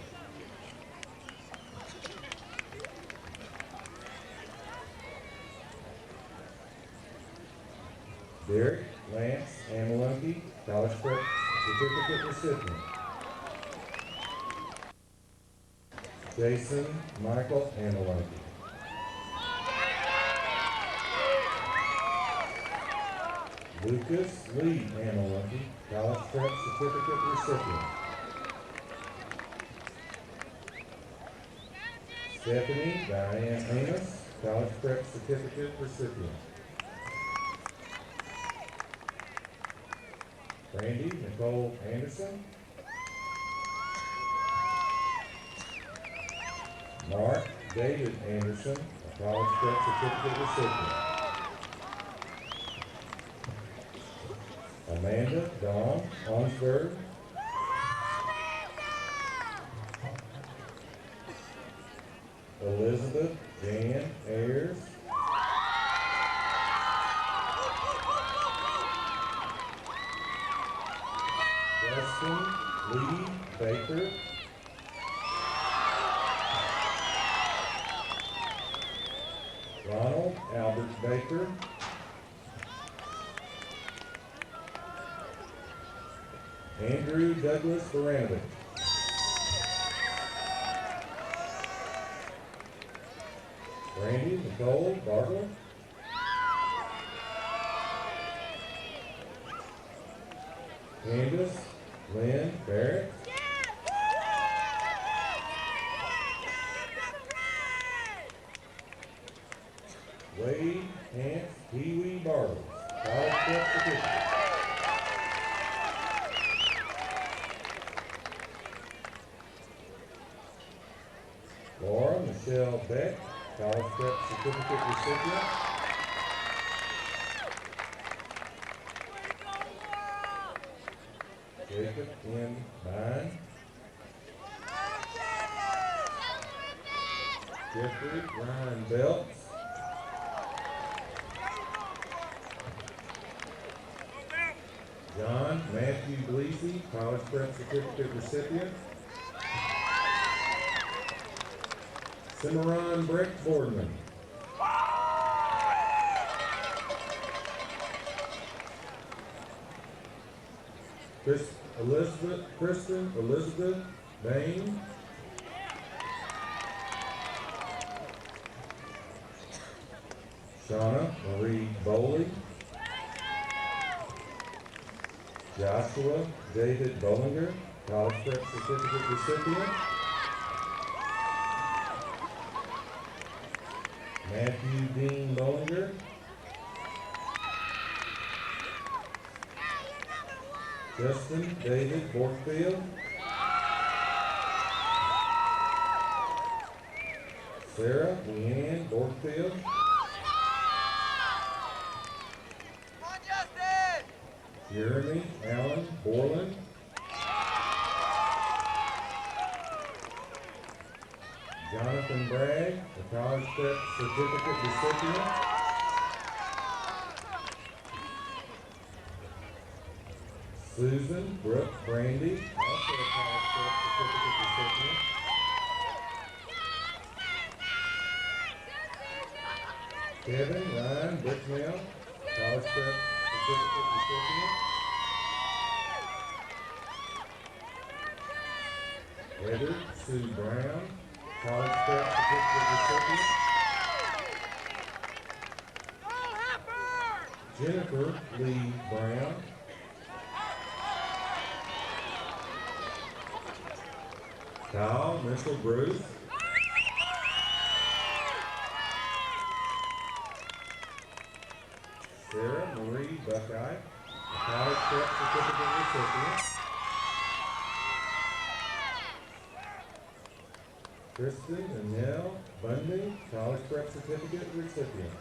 Derek Lance Amalunky, college prep certificate recipient. Jason Michael Amalunky. Lucas Lee Amalunky, college prep certificate recipient. Stephanie Diane Amos, college prep certificate recipient. Brandy Nicole Anderson. Mark David Anderson, a college prep certificate recipient. Amanda Dawn Onsberg. Elizabeth Jan Ayers. Justin Lee Baker. Ronald Albert Baker. Andrew Douglas Baranovich. Randy Nicole Bartlett. Candace Lynn Barrett. Wade Hance Pee Wee Bartles, college prep certificate. Laura Michelle Beck, college prep certificate recipient. Jacob N. Vine. Jeffrey Ryan Belts. John Matthew Gleasy, college prep certificate recipient. Cimarron Brett Boardman. Kristen Elizabeth Bain. Shauna Marie Bowley. Joshua David Bollinger, college prep certificate recipient. Matthew Dean Bollinger. Justin David Borkfield. Sarah Leanne Borkfield. Jeremy Allen Borland. Jonathan Bragg, a college prep certificate recipient. Susan Brooke Brandy, also a college prep certificate recipient. Kevin Ryan Bricknell, college prep certificate recipient. Heather Sue Brown, college prep certificate recipient. Jennifer Lee Brown. Kyle Mitchell Bruce. Sarah Marie Buckeye, college prep certificate recipient. Kristen Danielle Bundy, college prep certificate recipient.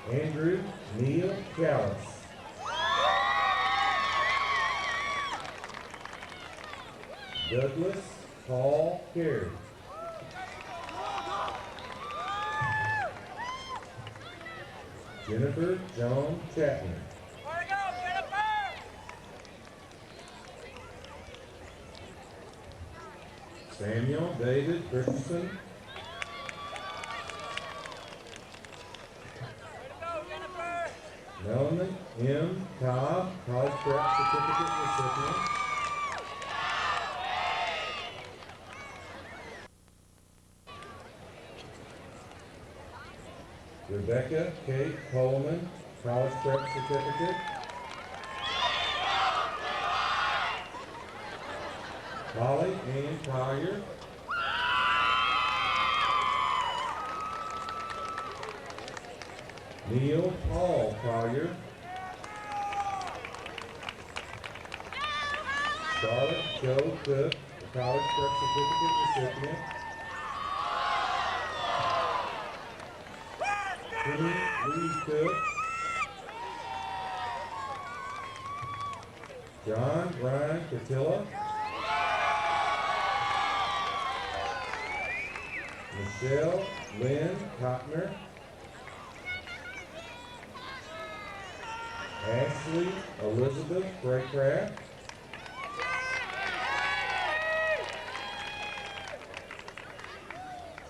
Andrew Neil Callis. Douglas Paul Carey. Jennifer Joan Chapman. Samuel David Christensen. Melanie M. Cobb, college prep certificate recipient. Rebecca Kate Coleman, college prep certificate. Holly Ann Collier. Neil Paul Collier. Charlotte Joe Cook, the college prep certificate recipient. Kenny Lee Cook. John Brian Catilla. Michelle Lynn Cockner. Ashley Elizabeth Braycraft.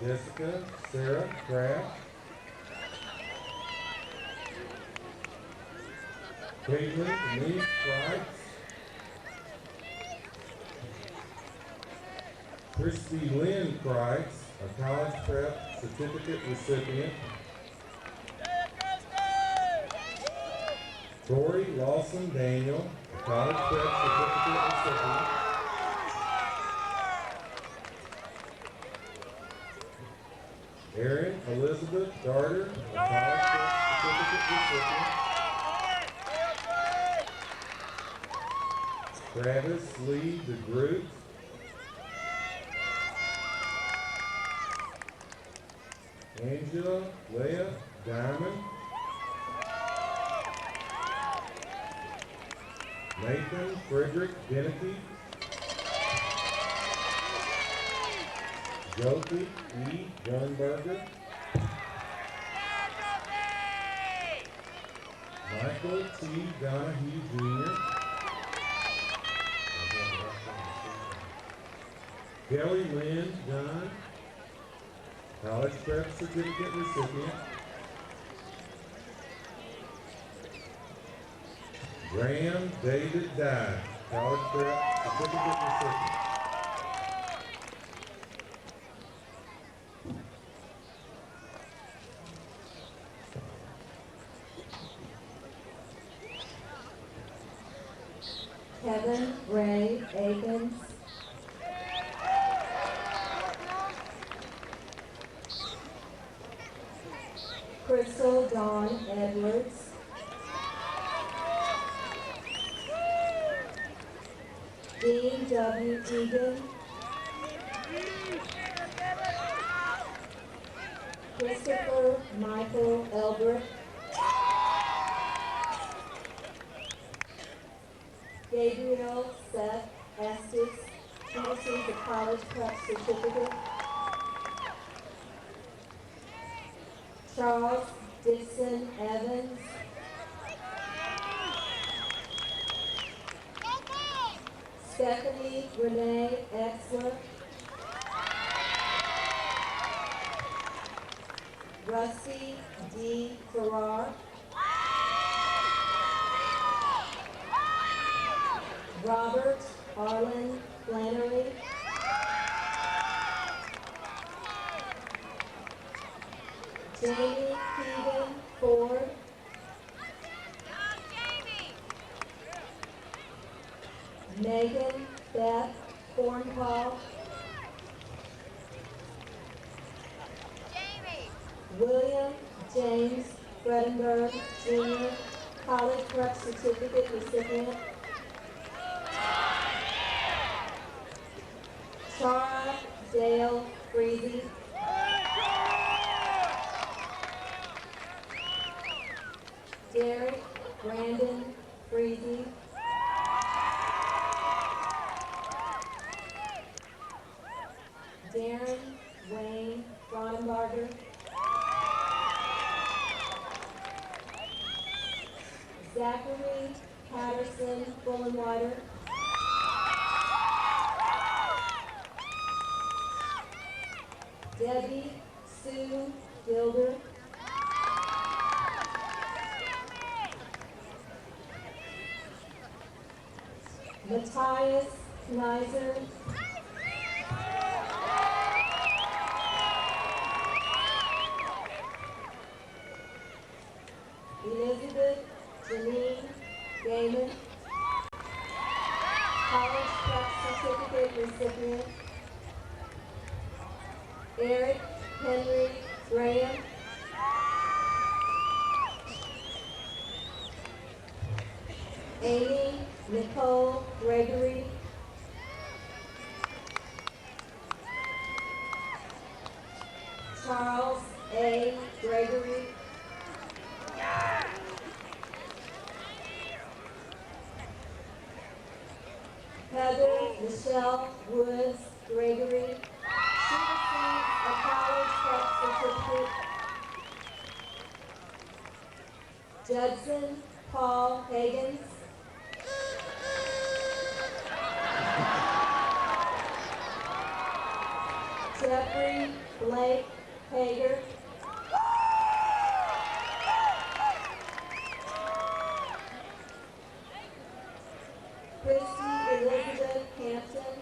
Jessica Sarah Kraft. Caitlin Denise Price. Christy Lynn Price, a college prep certificate recipient. Corey Lawson Daniel, a college prep certificate recipient. Erin Elizabeth Darter, a college prep certificate recipient. Travis Lee DeGroot. Angela Leah Diamond. Nathan Frederick Deneke. Josie E. Jernberger. Michael T. Donahue Jr. Kelly Lynn Dunn, college prep certificate recipient. Graham David Dye, college prep certificate recipient. Kevin Ray Akins. Crystal Dawn Edwards. Dean W. Egan. Christopher Michael Elbert. Gabriel Seth Estes. He received a college prep certificate. Charles Dixon Evans. Stephanie Renee Exler. Rusty D. Farrar. Robert Arlen Flannery. Jamie Keegan Ford. Megan Beth Cornpall. William James Fredenberg Jr., college prep certificate recipient. Tara Dale Freezy. Derek Brandon Freezy. Darren Wayne Ronenbarger. Zachary Patterson Fullenwider. Debbie Sue Gilder. Matthias Kniser. Elizabeth Janine Gaiman, college prep certificate recipient. Eric Henry Graham. Amy Nicole Gregory. Charles A. Gregory. Heather Michelle Woods Gregory. She received a college prep certificate. Judson Paul Higgins. Jeffrey Blake Hager. Christy Elizabeth Hampton.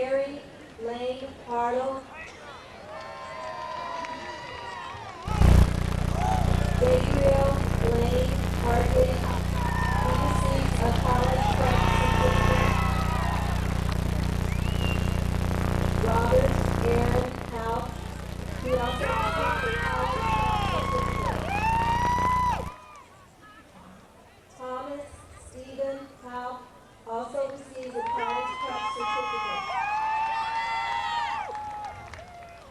Mary Lane Hartle, Gabriel Lane Hartley, he receives a college prep certificate. Robert Aaron House, he also received a college prep certificate. Thomas Stephen House also receives a college prep certificate.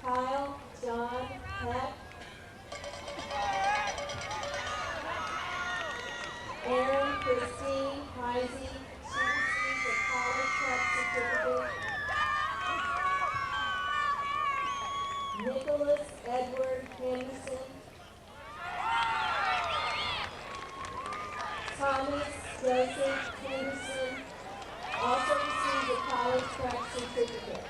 Kyle John Peck, Erin Christine Heisey, she received a college prep certificate. Nicholas Edward Henderson, Thomas Joseph Henderson also received a college prep certificate.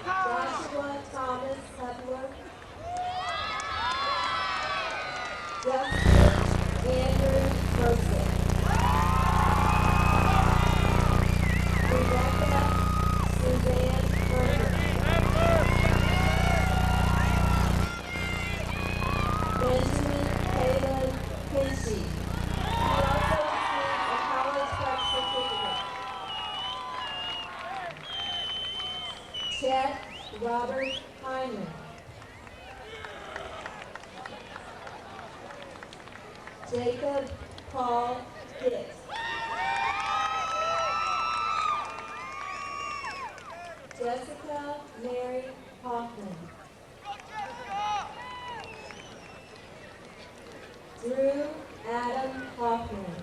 Joshua Thomas Hepler, Justin Andrew Mercer, Rebecca Suzanne Herman, Benjamin Caleb Kinsey, he also received a college prep certificate. Chet Robert Hyman, Jacob Paul Hitt, Jessica Mary Hoffman, Drew Adam Hoffman,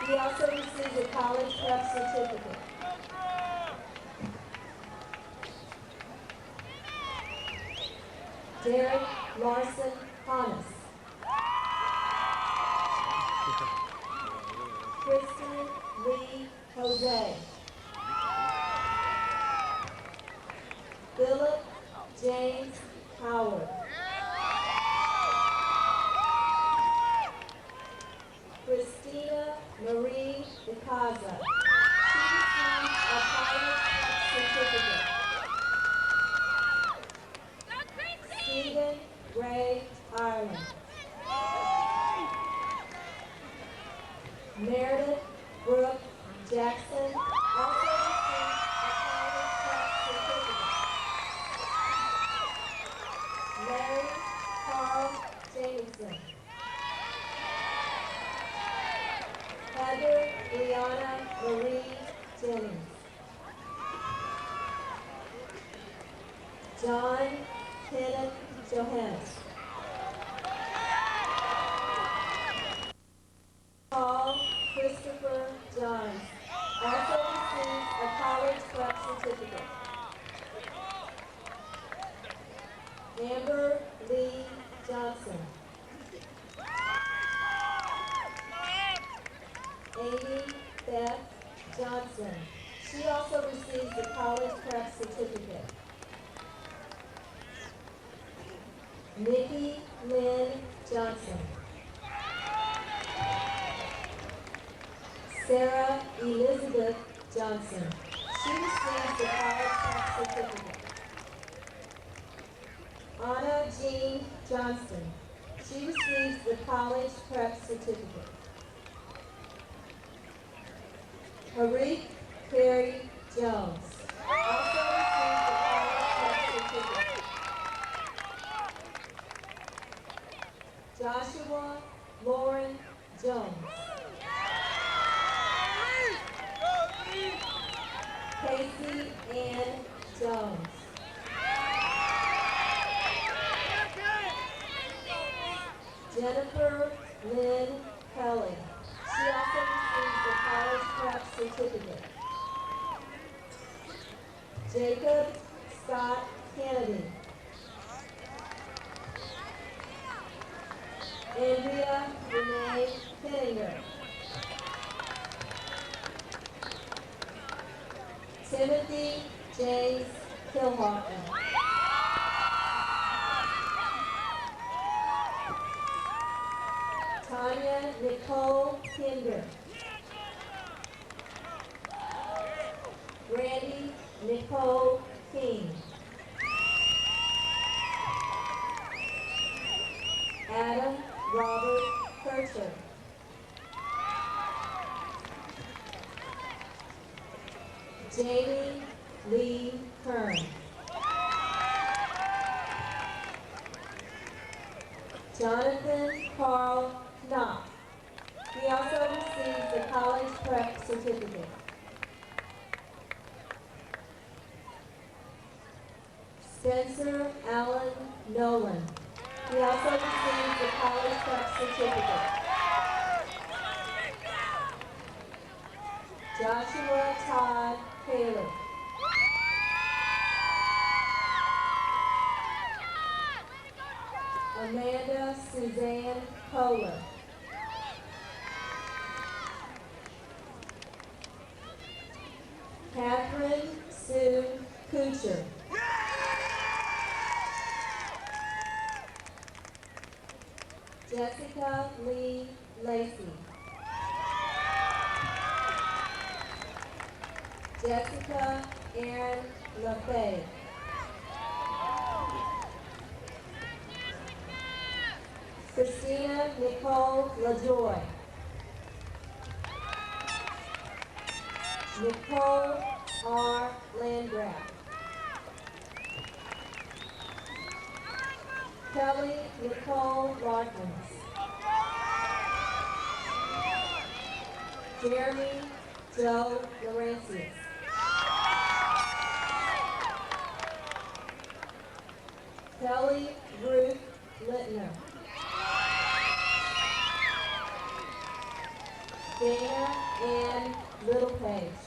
he also received a college prep certificate. Derek Larson Thomas, Kristen Lee Jose, Philip James Howard, Christina Marie DeCaza, she received a college prep certificate. Stephen Ray Ireland, Meredith Brooke Jackson also received a college prep certificate. Larry Carl Jameson, Heather Brianna Marie Jennings, John Kenneth Johannes, Paul Christopher Johns also received a college prep certificate. Amber Lee Johnson, Amy Beth Johnson, she also received a college prep certificate. Nikki Lynn Johnson, Sarah Elizabeth Johnson, she received a college prep certificate. Anna Jean Johnston, she receives the college prep certificate. Harik Perry Jones also received the college prep certificate. Joshua Lauren Jones, Casey Ann Jones, Jennifer Lynn Kelly, she also received the college prep certificate. Jacob Scott Kennedy, Andrea Renee Henninger, Timothy James Kilhoffen, Tanya Nicole Kinder, Randy Nicole King. Adam Robert Kircher. Jamie Lee Kern. Jonathan Carl Knopf. He also receives the college prep certificate. Spencer Allen Nolan. He also received the college prep certificate. Joshua Todd Taylor. Amanda Suzanne Kohler. Catherine Sue Kuchar. Jessica Lee Lacey. Jessica Erin LaFay. Christina Nicole LaJoy. Nicole R. Landgraf. Kelly Nicole Larkins. Jeremy Joe Laurentius. Kelly Ruth Littner. Dana Ann Littlepage.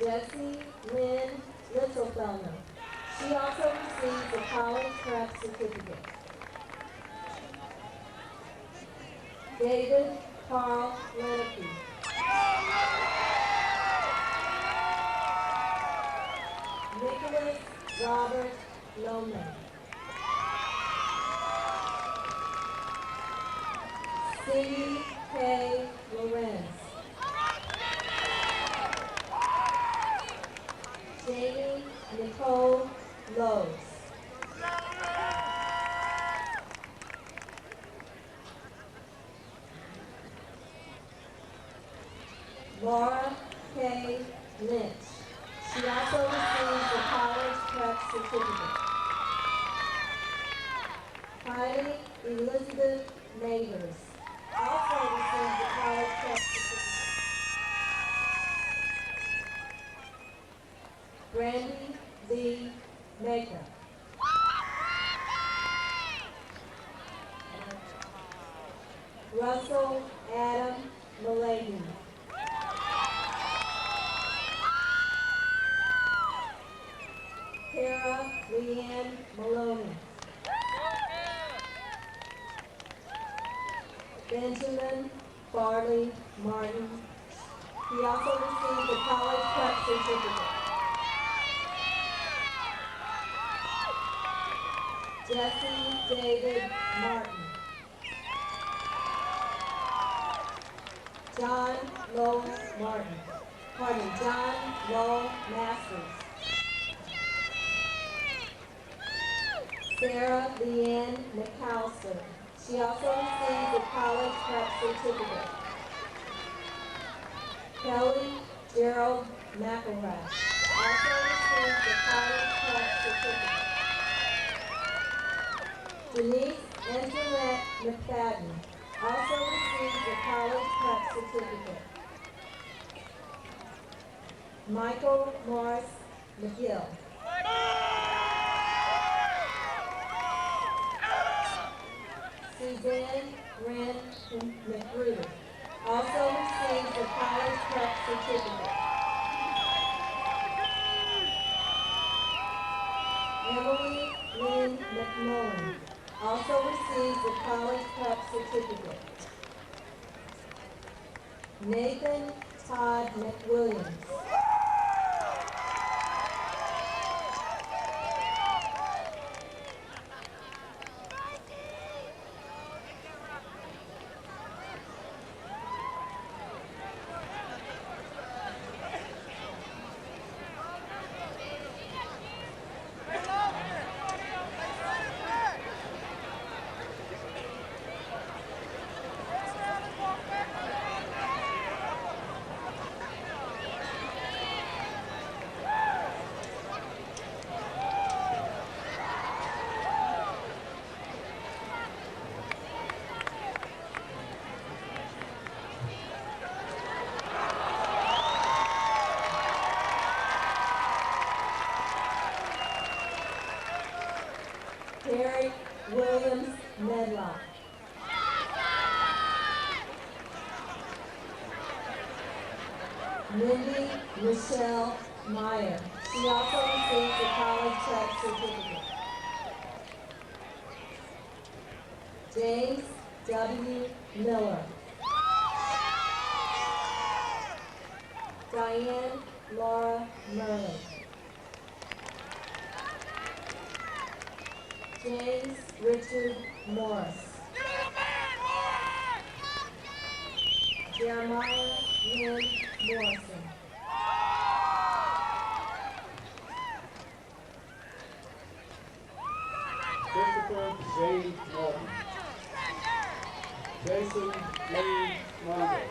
Jessie Lynn Littlefellner. She also received the college prep certificate. David Carl Leneke. Nicholas Robert Lohman. Cindy K. Lorenz. Jamie Nicole Lowe's. Laura K. Lynch. She also received the college prep certificate. Heidi Elizabeth Neighbors also received the college prep certificate. Brandy V. Maker. Russell Adam Mullady. Kara Leanne Maloney. Benjamin Farley Martin. He also received the college prep certificate. Jesse David Martin. John Lowell Martin. John Lowell Masters. Sarah Leanne McAllister. She also received the college prep certificate. Kelly Gerald McElrath also received the college prep certificate. Denise Antoinette McFadden also received the college prep certificate. Michael Morris McGill. Suzanne Wren McGruder also received the college prep certificate. Emily Lynn McMullen also received the college prep certificate. Nathan Todd McWilliams. Derek Williams Medlock. Mindy Michelle Meyer. She also received the college track certificate. James W. Miller. Diane Laura Merlin. James Richard Morris. Jeremiah Lynn Morrison. Christopher J. Morton. Jason Lee Munger.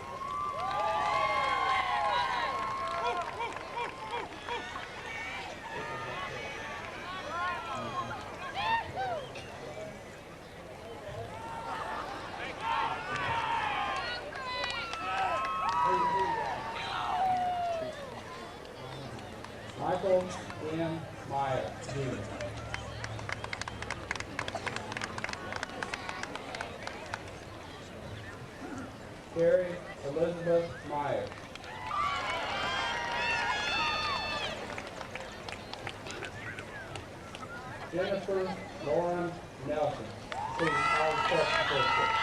Michael M. Meyer, Jr. Carrie Elizabeth Meyer. Jennifer Lauren Nelson, City College Prep Certificate.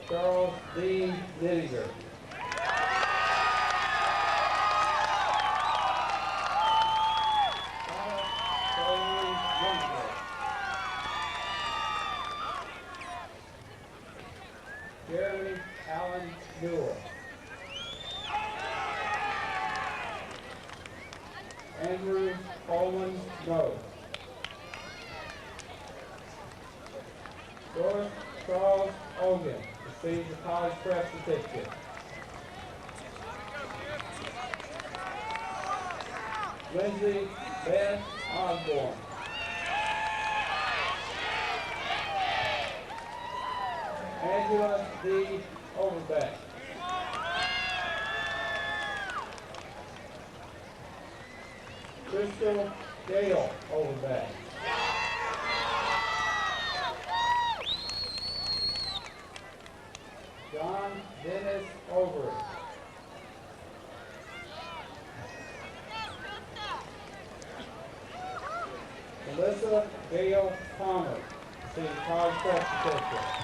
Charles D. Nittiger. Jeremy Allen Newell. Andrew Coleman Snow. George Charles Ogan receives the college prep certificate. Lindsay Beth Osborne. Angela D. Overbeck. Crystal Dale Overbeck. John Dennis Overy. Melissa Gail Palmer, City College Prep Certificate.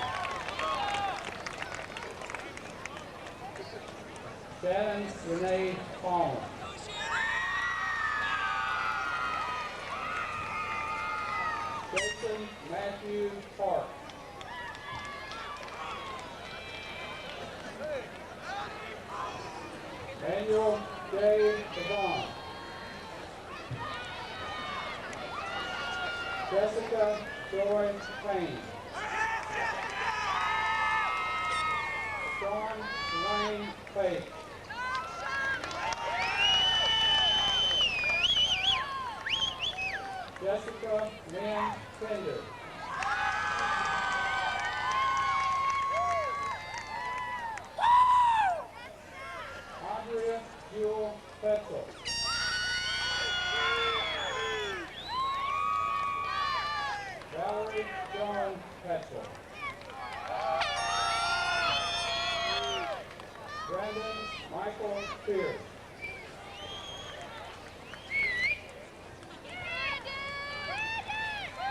Shannon Renee Palmer. Jason Matthew Park. Daniel J. Devon. Jessica Joy Payne. Sean Wayne Faith. Jessica Lynn Fender. Andrea Jewel Petzel. Valerie John Petzel. Brandon Michael Pierce.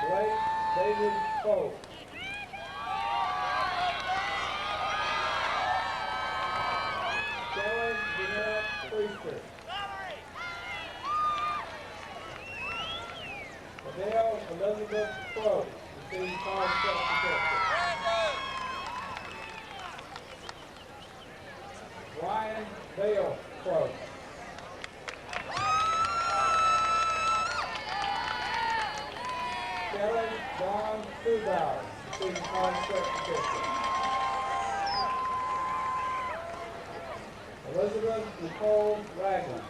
Blake David Pope. Sarah Jeanette Priester. Adele Elizabeth Crowe, received college prep certificate. Ryan Dale Crowe. Kelly John Subauer, received college prep certificate. Elizabeth Nicole Ragland.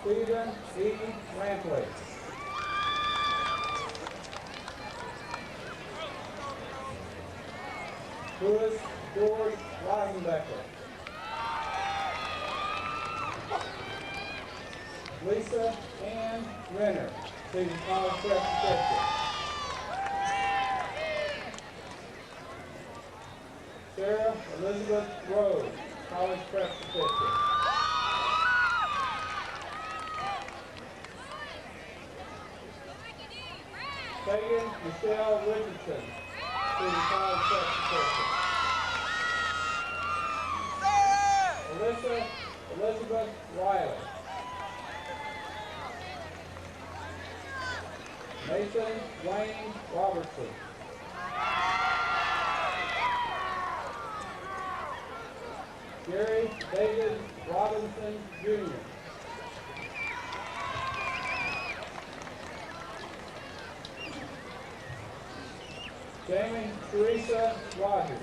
Stephen E. Lampley. Louis George Weisenbecker. Lisa Ann Renner, Seton College Prep Certificate. Sarah Elizabeth Rose, College Prep Certificate. Megan Michelle Richardson, Seton College Prep Certificate. Alyssa Elizabeth Riley. Mason Wayne Robertson. Gary David Robinson, Jr. Jamie Teresa Rogers.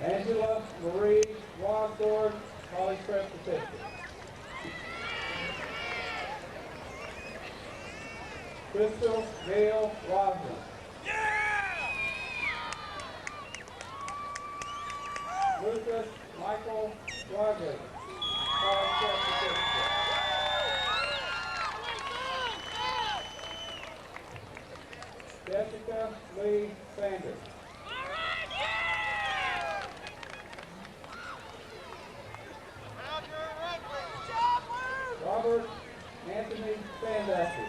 Angela Marie Wasdorf, College Prep Certificate. Crystal Gail Rosner. Lucas Michael Rodgers, College Prep Certificate. Jessica Lee Sanders. Robert Anthony Sandusky.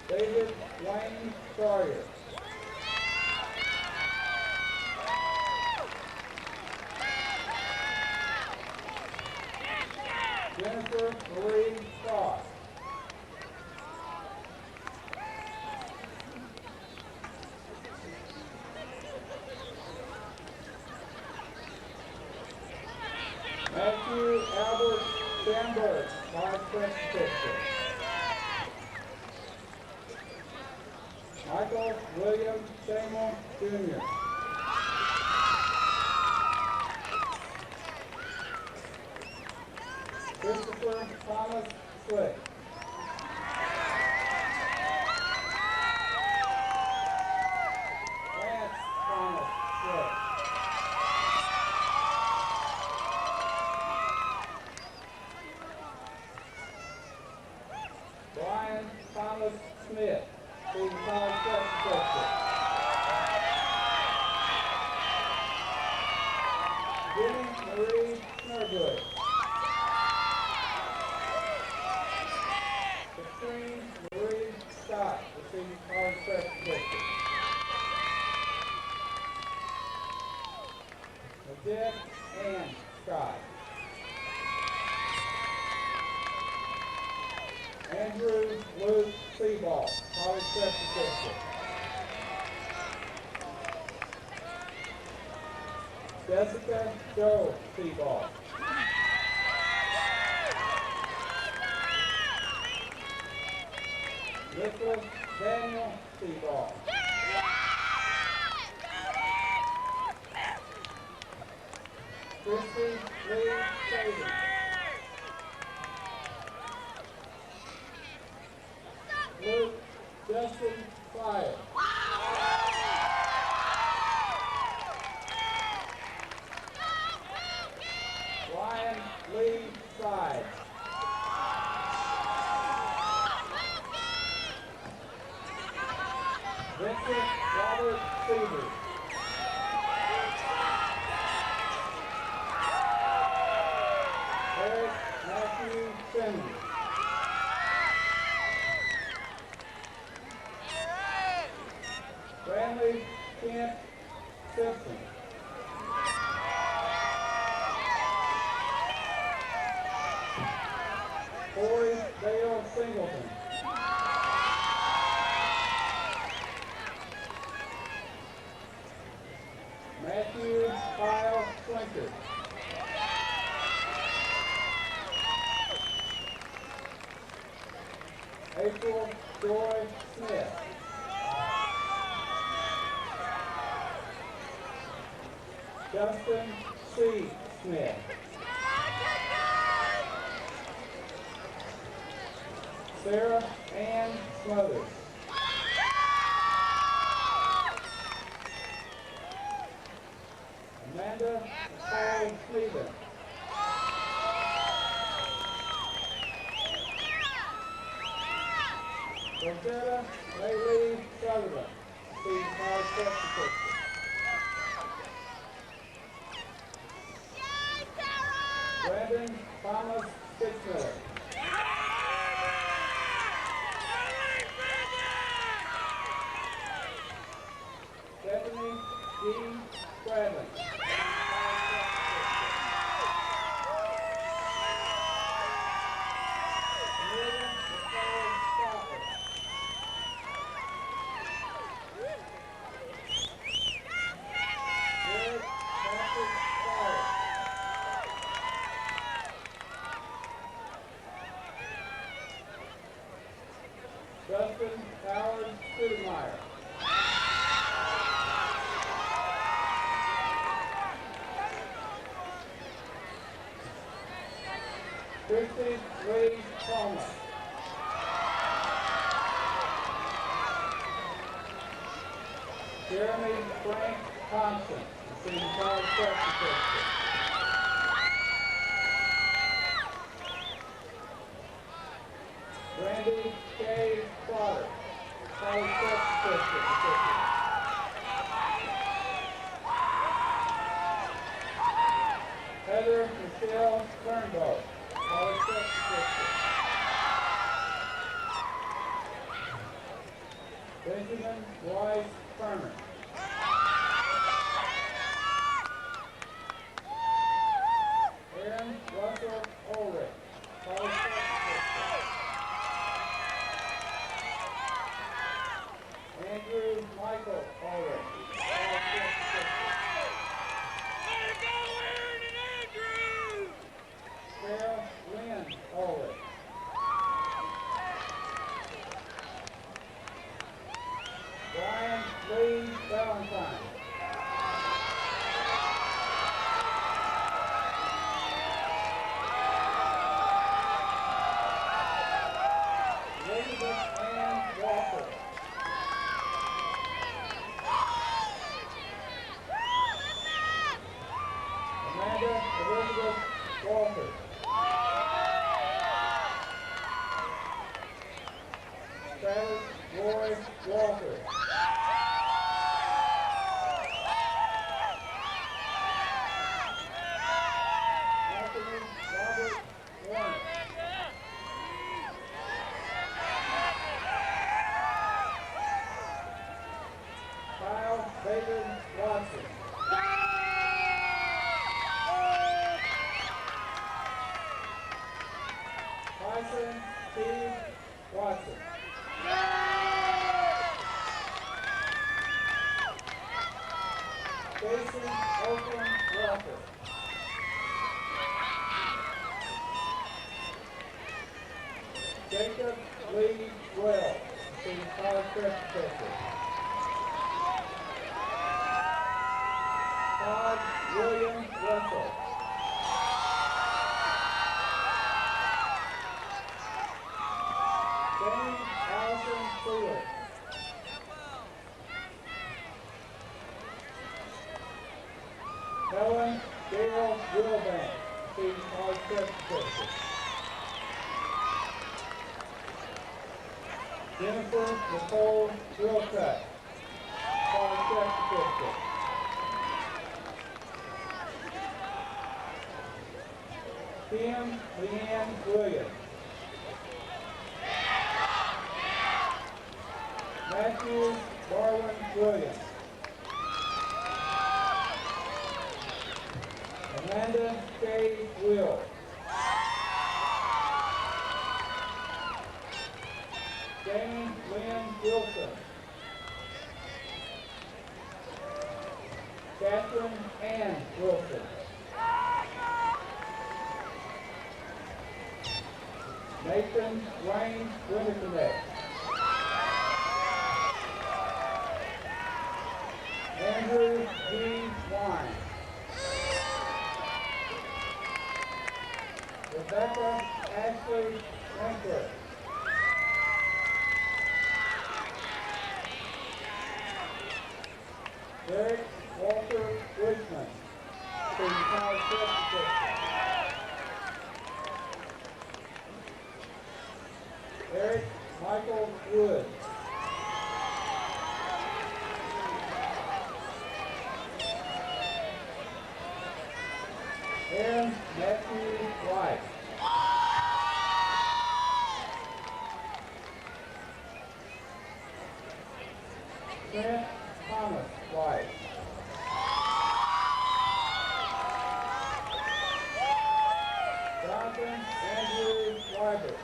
David Wayne Sawyer. Jennifer Marie Scott. Matthew Albert Sandberg, College Prep Certificate. Michael William Samuel Jr. Christopher Thomas Slick. Lance Thomas Slick. Brian Thomas Smith, Seton College Prep Certificate. Jenny Marie Snurgood. Katrine Marie Scott, Seton College Prep Certificate. Odette Ann Scott. Andrew Luke Seaball, College Prep Certificate. Jessica Joe Seaball. Nicholas Daniel Seaball. Christy Lee Saban. Luke Justin Fryer. Ryan Lee Side. Vincent Robert Seaver. Eric Matthew Simmons. Bradley Kent Simpson. Corey Dale Singleton. Matthew Kyle Swinker. April Joy Smith. Justin C. Smith. Sarah Ann Smothers. Amanda Nicole Stevens. Rosetta Laylee Sutherland, Steve College Prep Certificate. Brandon Thomas Fitzmiller. Stephanie G. Bradley. Amelia Nicole Crawford. Jared Patrick Fowler. Dustin Howard Studemeyer. Christy Lee Palmer. Jeremy Frank Thompson, receiving college prep certificate. Brandy K. Potter, college prep certificate recipient. Heather Michelle Turnbow, college prep certificate. Benjamin Wise Furman. Aaron Russell Ulrich, college prep certificate. Andrew Michael Ulrich, college prep certificate. Way to go, Aaron and Andrew! Sarah Lynn Ulrich. Brian Lee Valentine. Elizabeth Ann Walker. Amanda Elizabeth Walker. Travis Roy Walker. Anthony Robert Warner. Kyle David Watson. Tyson T. Watson. Jason Oakland Walker. Jacob Lee Wells, receiving college prep certificate. Todd William Russell. Jamie Allison Fuller. Helen Gail Wilbank, receiving college prep certificate. Jennifer Nicole Wilcutt, college prep certificate. Kim Leanne Williams. Matthew Darwin Williams. Amanda K. Will. Jamie Lynn Wilson. Catherine Ann Wilson. Nathan Wayne Winterconnect. Andrew G. Wine. Rebecca Ashley Winkler. Eric Michael Wood. Aaron Matthew White. Trent Thomas White. Jonathan Andrew Weiber.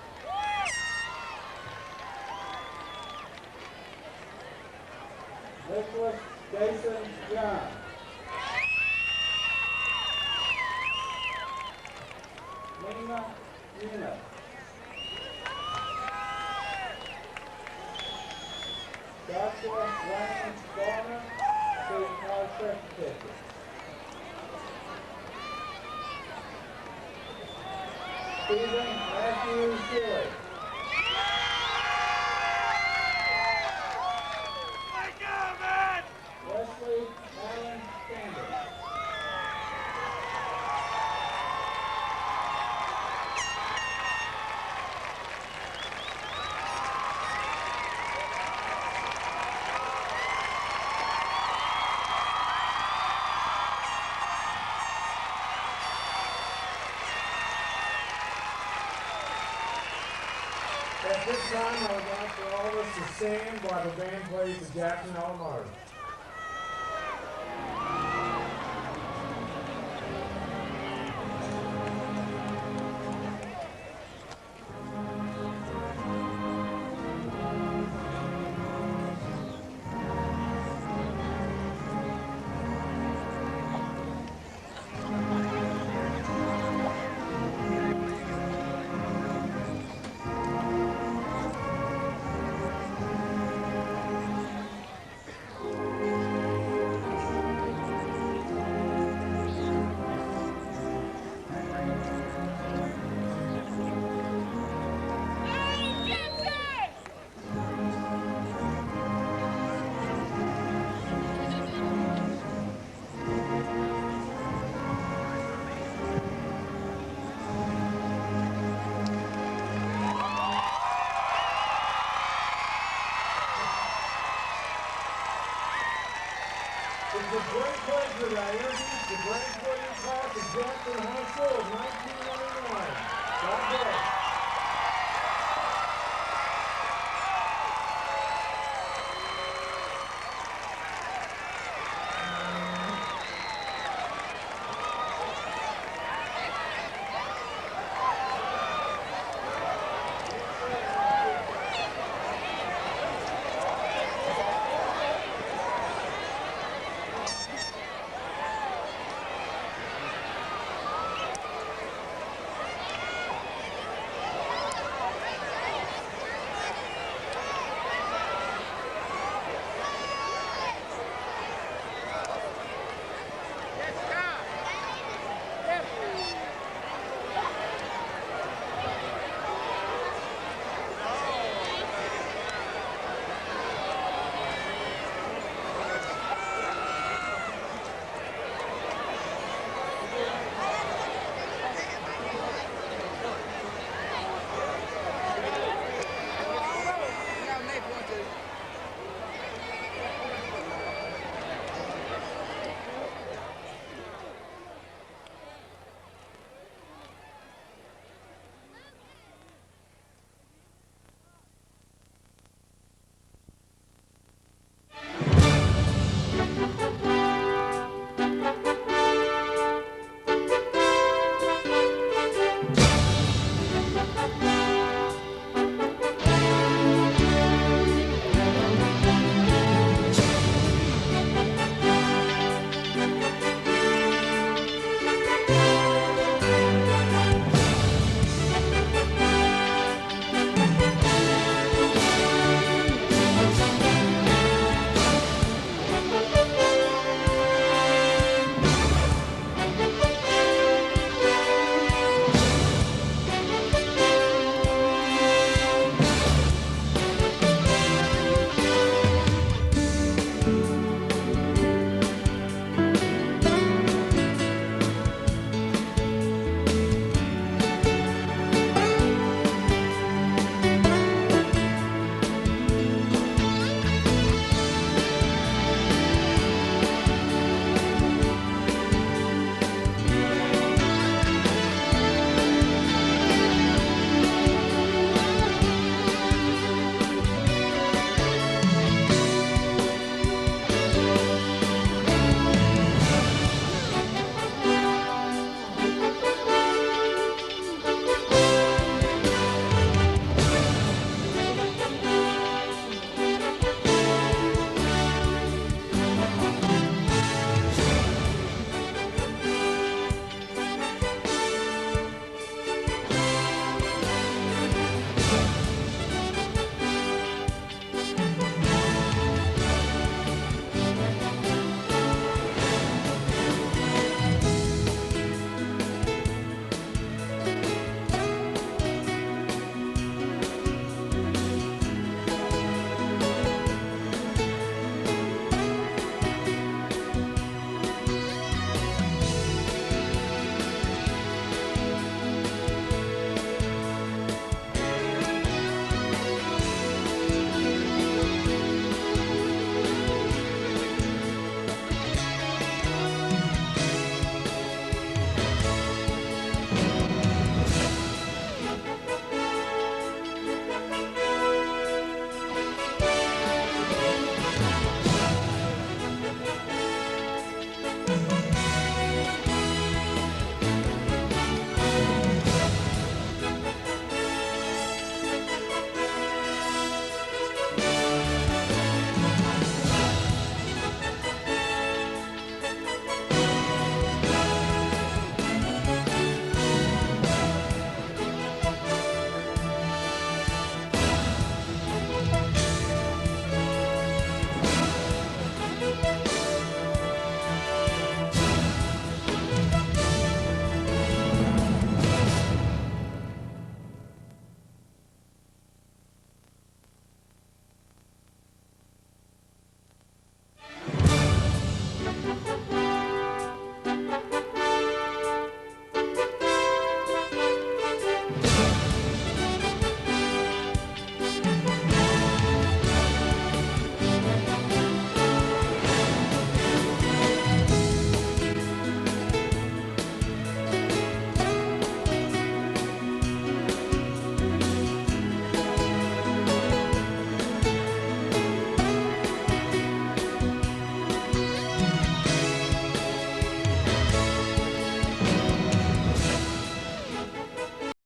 Nicholas Jason Young. Lena Una. Joshua Ryan Garner, State College Secretary. Stephen Matthew Gilly. Wake up, man! Wesley Allen Sanders. At this time, I would like for all of us to stand while the band plays the Jackson Alma Mater. It's a great pleasure that I introduce the graduating class of Jackson High School.